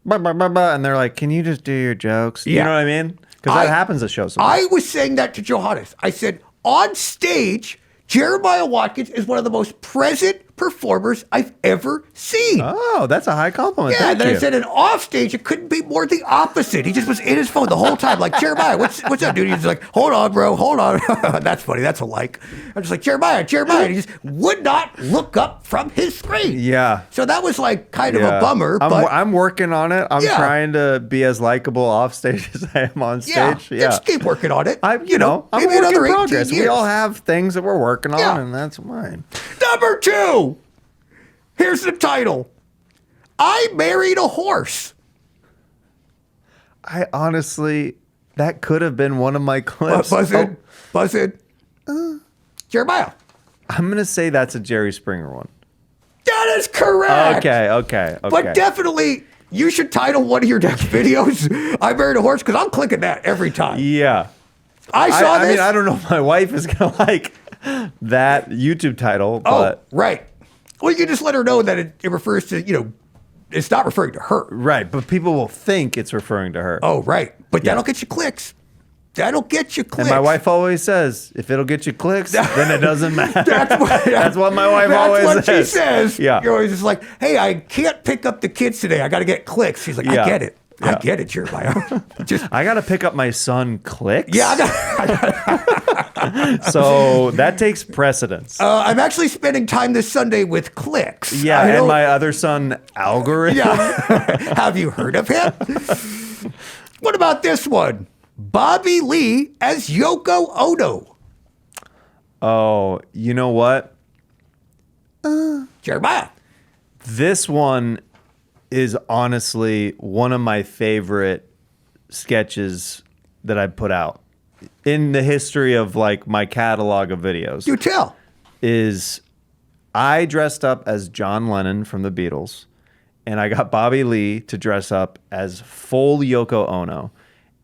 bah, bah, bah, bah, and they're like, can you just do your jokes? You Yeah. know what I mean? Because that happens at shows. I was saying that to Johannes. I said, on stage, Jeremiah Watkins is one of the most present performers I've ever seen. Oh, that's a high compliment. Yeah, Thank and then you. I said, and off stage, it couldn't be more the opposite. He just was in his phone the whole time, like, Jeremiah, what's up, dude? He's like, hold on, bro, hold on. That's funny. That's a like. I'm just like, Jeremiah. And he just would not look up from his screen. Yeah. So that was like kind of a bummer. I'm working on it. I'm Yeah. trying to be as likable off stage as I am on yeah, stage. Yeah. just keep working on it. I'm maybe a work another in 18 progress. We years. all have things that we're working on, Yeah. and that's mine. Number 2. Here's the title. I married a horse. I honestly, that could have been one of my clips. Buzz in. Buzz in. Jeremiah. I'm going to say that's a Jerry Springer one. That is correct. Okay. But definitely, you should title one of your next videos, I married a horse, because I'm clicking that every time. Yeah. I saw I this. mean, I don't know if my wife is going to like that YouTube title, but. Oh, right. Well, you can just let her know that it refers to, it's not referring to her. Right, but people will think it's referring to her. Oh, right. But that'll get you clicks. That'll get you clicks. And my wife always says, if it'll get you clicks, then it doesn't matter. That's what my wife always says. That's what she says. says. Yeah. You're always just like, hey, I can't pick up the kids today. I got to get clicks. She's like, I Yeah. get it. I Yeah. get it, Jeremiah. Just I got to pick up my son clicks. yeah, I got. So that takes precedence. I'm actually spending time this Sunday with Clicks. Yeah, I and don't- my other son, Algorithm. Yeah. Have you heard of him? What about this one? Bobby Lee as Yoko Ono. Oh, you know what? Jeremiah. This one is honestly one of my favorite sketches that I put out. in the history of like my catalog of videos You tell. is I dressed up as John Lennon from the Beatles, and I got Bobby Lee to dress up as full Yoko Ono.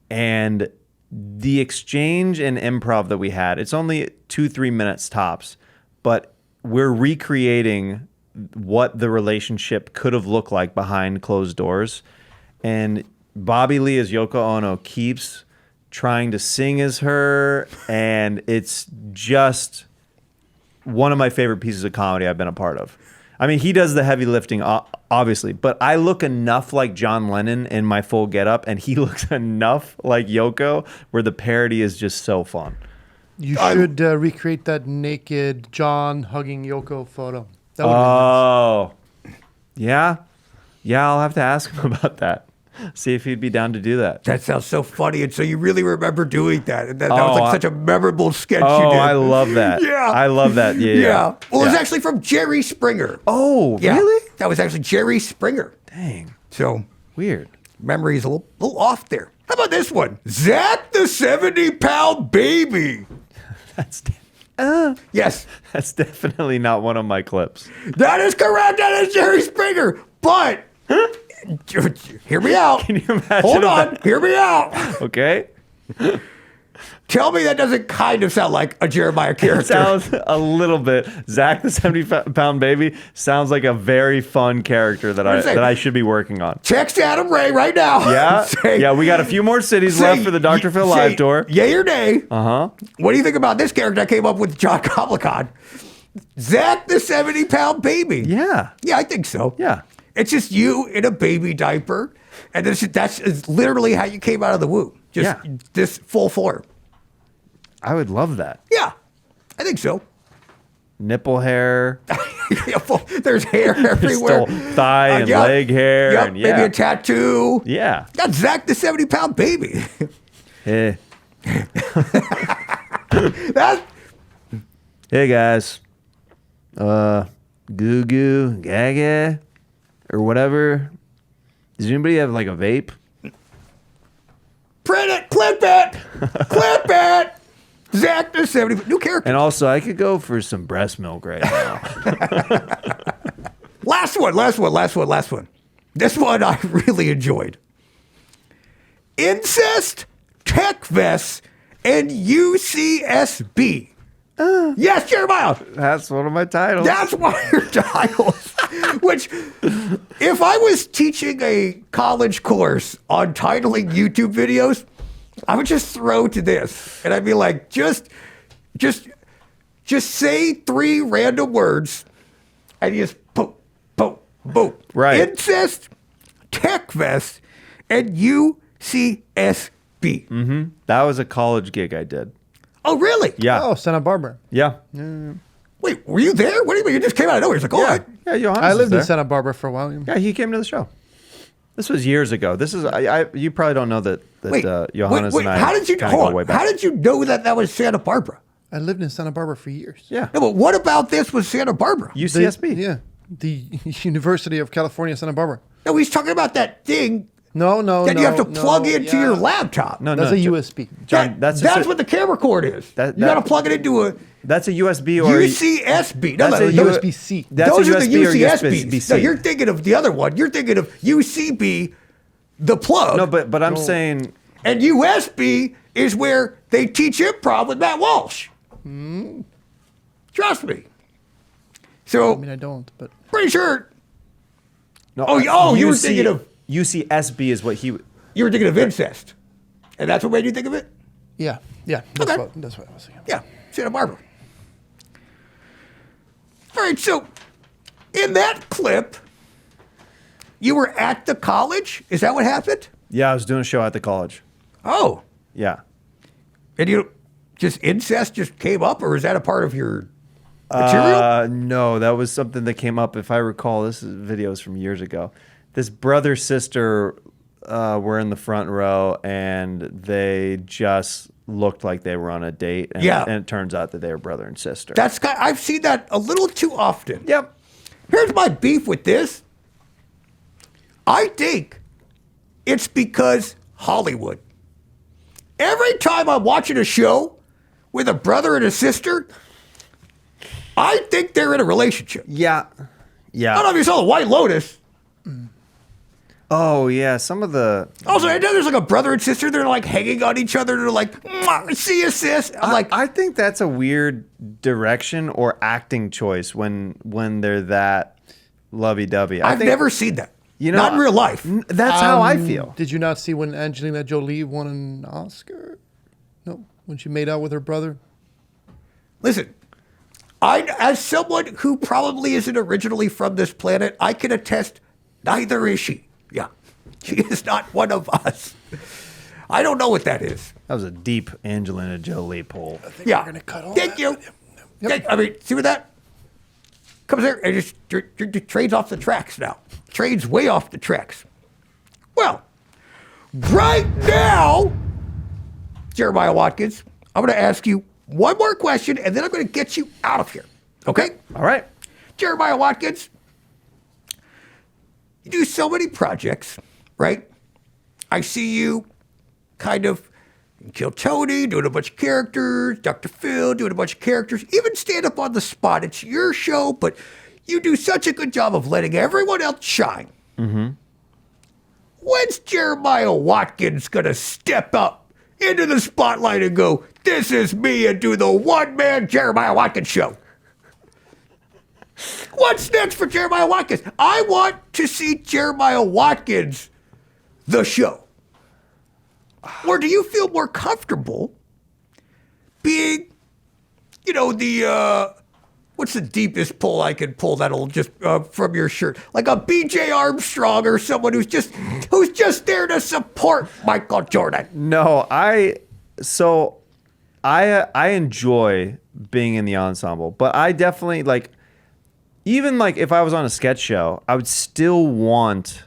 And the exchange and improv that we had, it's only 2-3 minutes tops, but we're recreating what the relationship could have looked like behind closed doors. And Bobby Lee as Yoko Ono keeps trying to sing as her, and it's just one of my favorite pieces of comedy I've been a part of. I mean, he does the heavy lifting, obviously, but I look enough like John Lennon in my full getup, and he looks enough like Yoko, where the parody is just so fun. You should recreate that naked John hugging Yoko photo. That would be nice. Oh, yeah, I'll have to ask him about that. See if he'd be down to do that. That sounds so funny. And so you really remember doing that. And that was like such a memorable sketch you did. I love that. Yeah. I love that. Yeah. Well, it was actually from Jerry Springer. Oh, Yeah. really? That was actually Jerry Springer. Dang. So Weird. memory's a little off there. How about this one? Zach the 70-pound baby. Yes. That's definitely not one of my clips. That is correct. That is Jerry Springer. But hear me out. Can you imagine? Hold on. Hear me out. Okay. Tell me that doesn't kind of sound like a Jeremiah It character. sounds a little bit. Zach the 70-pound baby sounds like a very fun character that I should be working on. Text Adam Ray right now. Yeah. Say- Yeah, we got a few more cities say- left for the Dr. Phil say live tour. Yay or nay? Uh-huh. What do you think about this character I came up with, John Goblikon? Zach the 70-pound baby. Yeah. Yeah, I think so. Yeah. It's just you in a baby diaper, and that's literally how you came out of the womb. Just this full form. I would love that. Yeah, I think so. Nipple hair, There's hair everywhere. still thigh and yeah. leg hair. Yep, And maybe a tattoo. Yeah. That's Zach the 70-pound baby. Eh. That's Hey guys. Goo goo, gaga, or whatever. Does anybody have like a vape? print it, clip it, clip it. Zach the 70, new character. And also, I could go for some breast milk right now. Last one. This one I really enjoyed. Incest, tech vests, and UCSB. Yes, Jeremiah. That's one of my titles. That's one of your titles. Which, if I was teaching a college course on titling YouTube videos, I would just throw to this, and I'd be like, just say 3 random words, and you just boom, boom, boom. Right. Incest, tech vest, and UCSB. Mm-hmm. That was a college gig I did. Oh, really? Yeah. Oh, Santa Barbara. Yeah. Wait, were you there? What do you mean? You just came out of nowhere. It's like, oh, Yeah, Johannes I was lived there. in Santa Barbara for a while. Yeah, he came to the show. This was years ago. This is you probably don't know that wait, Johannes wait, and I how did you kinda go way back. How did you know that was Santa Barbara? I lived in Santa Barbara for years. Yeah. No, but what about this was Santa Barbara? UCSB. Yeah. The University of California, Santa Barbara. No, he's talking about that thing No. that you have to plug into your laptop. No, That's no. a Jo- USB. John, that's just what the camera cord is. That- you got to that- plug it into a That's a USB or UCSB. No, That's no, a those, USB-C. That's those a are the USB or UCSBs. USB-C. No, you're thinking of the other one. You're thinking of UCB, the plug. No, but I'm saying And USB is where they teach improv with Matt Walsh. Trust me. So, I mean, I don't, but pretty sure no. you were thinking of UCSB is what he. you were thinking of incest, and that's what made you think of it. yeah. That's, Okay. that's what I was thinking. Yeah, Santa Barbara. All right, so in that clip, you were at the college. Is that what happened? Yeah, I was doing a show at the college. Oh, Yeah. and you just incest just came up, or is that a part of your material? No, that was something that came up. If I recall, this is videos from years ago. This brother sister were in the front row, and they just looked like they were on a date. And, Yeah. and it turns out that they were brother and sister. I've seen that a little too often. Yep. Here's my beef with this. I think it's because Hollywood. every time I'm watching a show with a brother and a sister, I think they're in a relationship. Yeah. I don't know if you saw The White Lotus. Oh yeah, some of the. Also, I know there's like a brother and sister. They're like hanging on each other. They're like, "Mwah, see you, sis." I'm like, I think that's a weird direction or acting choice when they're that lovey-dovey. I've never seen that. You know, not in real life. That's how I feel. Did you not see when Angelina Jolie won an Oscar? No, when she made out with her brother. Listen, as someone who probably isn't originally from this planet, I can attest neither is she. Yeah, she is not one of us. I don't know what that is. That was a deep Angelina Jolie pull. Yeah, we're gonna cut all thank that. you. Yep. I mean, see what that comes there and just trades off the tracks now. Trades way off the tracks. Well, right now, Jeremiah Watkins, I'm going to ask you one more question, and then I'm going to get you out of here. Okay? All right. Jeremiah Watkins, you do so many projects, right? I see you kind of in Kill Tony, doing a bunch of characters, Dr. Phil, doing a bunch of characters, even stand up on the spot. It's your show, but you do such a good job of letting everyone else shine. Mm-hmm. When's Jeremiah Watkins going to step up into the spotlight and go, "This is me," and do the one-man Jeremiah Watkins show? What's next for Jeremiah Watkins? I want to see Jeremiah Watkins, the show. Or do you feel more comfortable being, you know, the, what's the deepest pull I can pull that'll just, from your shirt? Like a BJ Armstrong or someone who's just there to support Michael Jordan. No, I enjoy being in the ensemble, but I definitely like, even like if I was on a sketch show, I would still want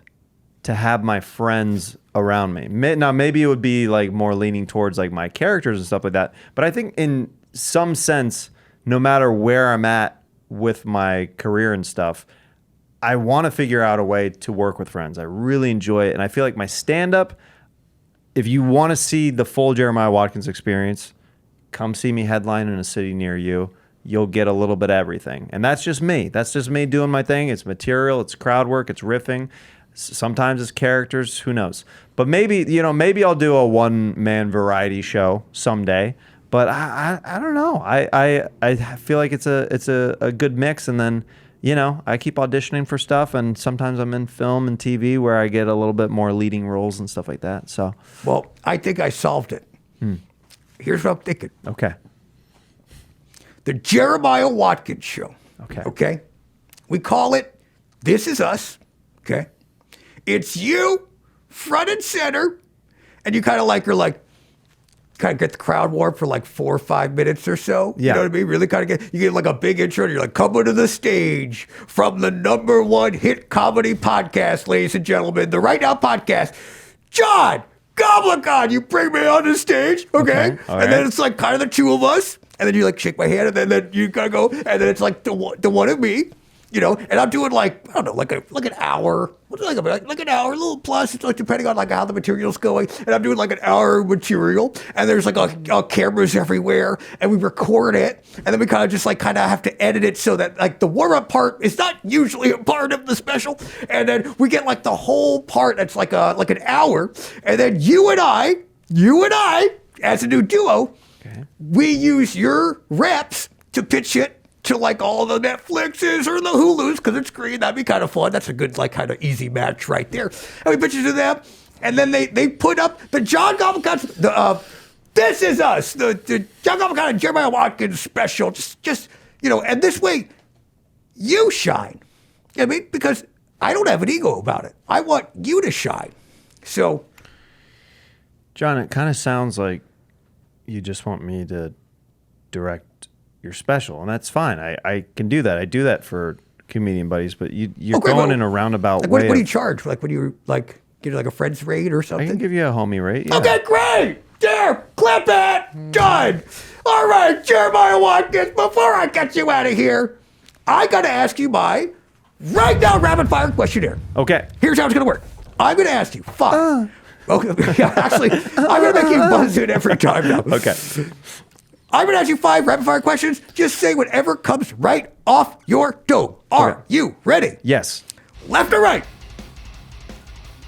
to have my friends around me. Now, maybe it would be like more leaning towards like my characters and stuff like that. But I think in some sense, no matter where I'm at with my career and stuff, I want to figure out a way to work with friends. I really enjoy it. And I feel like my stand-up, if you want to see the full Jeremiah Watkins experience, come see me headline in a city near you. You'll get a little bit of everything. And that's just me. That's just me doing my thing. It's material. It's crowd work. It's riffing. Sometimes it's characters. Who knows? But maybe I'll do a one-man variety show someday. But I don't know. I feel like it's a good mix. And then, I keep auditioning for stuff. And sometimes I'm in film and TV where I get a little bit more leading roles and stuff like that. So, well, I think I solved it. Here's what I'm thinking. Okay. The Jeremiah Watkins Show. Okay. Okay? We call it This Is Us. Okay? It's you, front and center, and you kind of get the crowd warm for like 4 or 5 minutes or so. Yeah. You know what I mean? Really kind of you get like a big intro, and you're like, "Coming to the stage from the #1 hit comedy podcast, ladies and gentlemen, the Right Now podcast, John Goblikon." You bring me on the stage, okay? All And then right. it's like kind of the two of us. And then you like shake my hand, and then you gotta go, and then it's like the one of me, and I'm doing like, I don't know, like an hour, like an hour, a little plus. It's like depending on like how the material's going, and I'm doing like an hour of material, and there's like a cameras everywhere, and we record it, and then we kind of have to edit it so that like the warm up part is not usually a part of the special, and then we get like the whole part that's like an hour, and then you and I as a new duo. Okay. We use your reps to pitch it to like all the Netflixes or the Hulus because it's green. That'd be kind of fun. That's a good like kind of easy match right there. And we pitch it to them, and then they put up the John Goblikon, This Is Us, the John Goblikon and Jeremiah Watkins special. Just and this way you shine. You know what I mean? Because I don't have an ego about it. I want you to shine. So, John, it kind of sounds like you just want me to direct your special, and that's fine. I can do that. I do that for comedian buddies, but you're Okay, going well, in a roundabout like, way. what do you charge? Like when you like get like a friend's rate or I something? can give you a homie rate. Yeah. Okay, great. There, clip it. Done. All right, Jeremiah Watkins, before I get you out of here, I got to ask you my right now rapid fire questionnaire. Okay. Here's how it's going to work. I'm going to ask you Okay. Yeah, actually, I'm going to make you buzz in every time now. Okay. I'm going to ask you 5 rapid-fire questions. Just say whatever comes right off your dome. Are you ready? Yes. Left or right?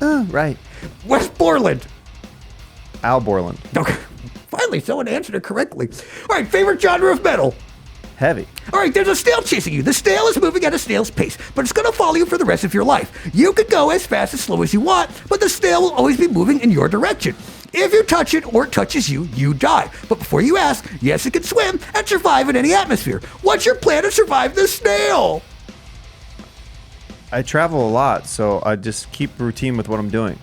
Right. Westmoreland. Al Borland. Okay. Finally, someone answered it correctly. All right, favorite genre of metal? Heavy. All right, there's a snail chasing you. The snail is moving at a snail's pace, but it's going to follow you for the rest of your life. You can go as fast as slow as you want, but the snail will always be moving in your direction. If you touch it or it touches you, you die. But before you ask, yes, it can swim and survive in any atmosphere. What's your plan to survive the snail? I travel a lot, so I just keep routine with what I'm doing.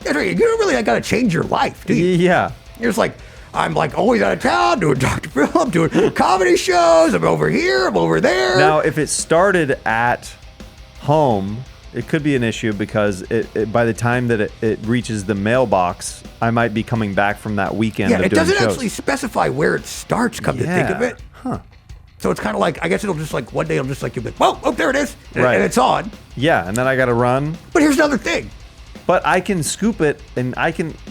That's right. You don't really got to change your life, do you? Yeah. You're just like, I'm like always out of town doing Dr. Phil, I'm doing comedy shows, I'm over here, I'm over there. Now, if it started at home, it could be an issue because it by the time that it reaches the mailbox, I might be coming back from that weekend of it doing doesn't shows. actually specify where it starts, come to think of it. Huh. So it's kind of like, I guess it'll just like, one day it'll just like, you'll be like, oh, there it is, Right. and it's on. Yeah, and then I got to run. But here's another thing. But I can scoop it, and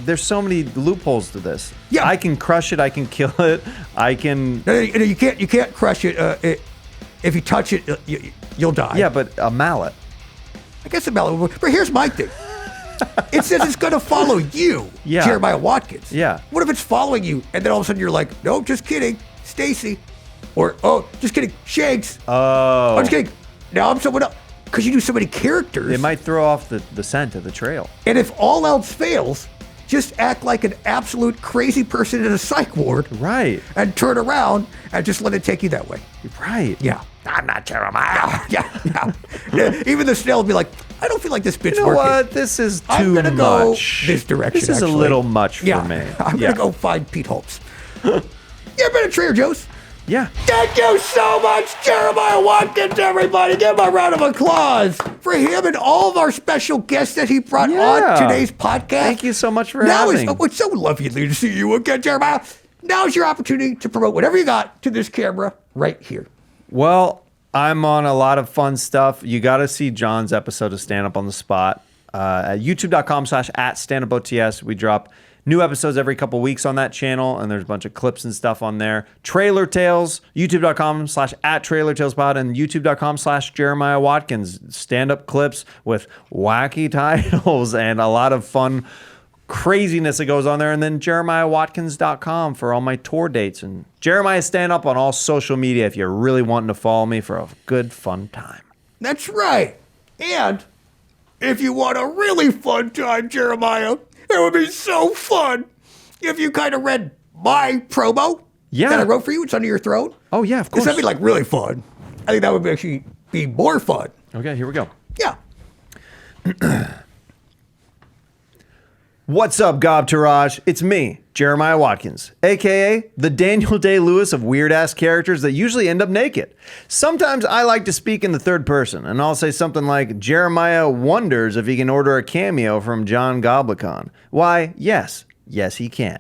there's so many loopholes to this. Yeah. I can crush it, I can kill it, I can... No, you can't crush it. If you touch it, you'll die. Yeah, but a mallet. I guess but here's my thing. It says it's going to follow you, Yeah. Jeremiah Watkins. Yeah. What if it's following you, and then all of a sudden you're like, no, just kidding, Stacy. Or, oh, just kidding, Shanks. Oh. I'm just kidding. Now I'm someone else. Because you do so many characters. It might throw off the scent of the trail. And if all else fails, just act like an absolute crazy person in a psych ward. Right. And turn around and just let it take you that way. Right. Yeah. I'm not Jeremiah. Yeah. Even the snail will be like, I don't feel like this bit's You know working. what? This is I'm too gonna go much. this direction. This is actually. a little much for me. I'm Yeah. gonna go find Pete Holmes. You ever been to Trader Joe's? Yeah. Thank you so much, Jeremiah Watkins, everybody. Give him a round of applause for him and all of our special guests that he brought Yeah. on today's podcast. Thank you so much for now having. It's so lovely to see you again, Jeremiah. Now's your opportunity to promote whatever you got to this camera right here. Well, I'm on a lot of fun stuff. You got to see John's episode of Stand Up on the Spot at youtube.com/@standupots. We drop new episodes every couple weeks on that channel, and there's a bunch of clips and stuff on there. Trailer Tales, youtube.com/@trailertalespod, and youtube.com/Jeremiah Watkins. Stand-up clips with wacky titles and a lot of fun craziness that goes on there. And then jeremiahwatkins.com for all my tour dates. And Jeremiah Stand Up on all social media if you're really wanting to follow me for a good, fun time. That's right. And if you want a really fun time, Jeremiah, it would be so fun if you kind of read my promo that I wrote for you. It's under your throat. Oh, yeah, of course. That'd be like really fun. I think that would actually be more fun. Okay, here we go. Yeah. What's up, Gob Tourage? It's me, Jeremiah Watkins, aka the Daniel Day-Lewis of weird-ass characters that usually end up naked. Sometimes I like to speak in the third person, and I'll say something like, Jeremiah wonders if he can order a cameo from John Goblikon. Why, yes, he can.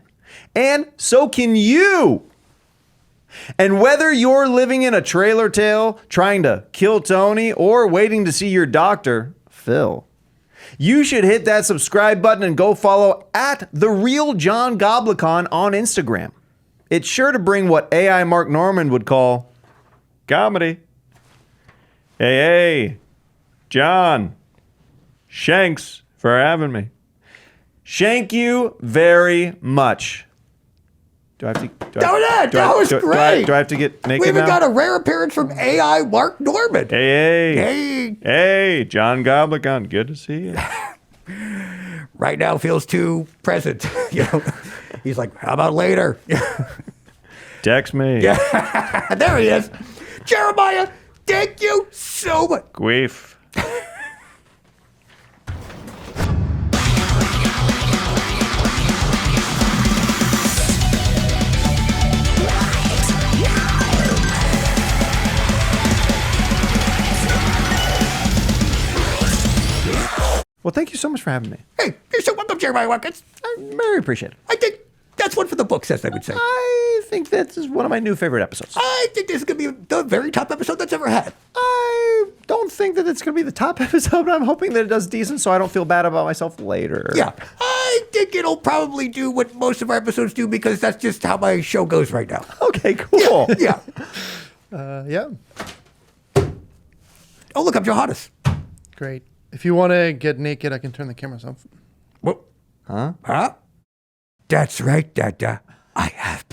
And so can you! And whether you're living in a trailer tale, trying to kill Tony, or waiting to see your doctor, Phil, you should hit that subscribe button and go follow @TheRealJohnGoblikon on Instagram. It's sure to bring what AI Mark Norman would call comedy. Hey, John. Shanks for having me. Shank you very much. Do I have to? That was great. Do I have to get naked We even now? got a rare appearance from AI Mark Norman. Hey, John Goblikon. Good to see you. Right now feels too present. He's like, how about later? Text me. Yeah, there he is. Jeremiah, thank you so much. Queef. Well, thank you so much for having me. Hey, you're so welcome, Jeremiah Watkins. I very appreciate it. I think that's one for the books, as they would say. I think this is one of my new favorite episodes. I think this is going to be the very top episode that's ever had. I don't think that it's going to be the top episode, but I'm hoping that it does decent so I don't feel bad about myself later. Yeah. I I think it'll probably do what most of our episodes do because that's just how my show goes right now. Okay, cool. Yeah. Yeah. Oh, look, I'm Johannes. Great. If you want to get naked, I can turn the cameras off. What? Huh? Huh? That's right, Dada. I have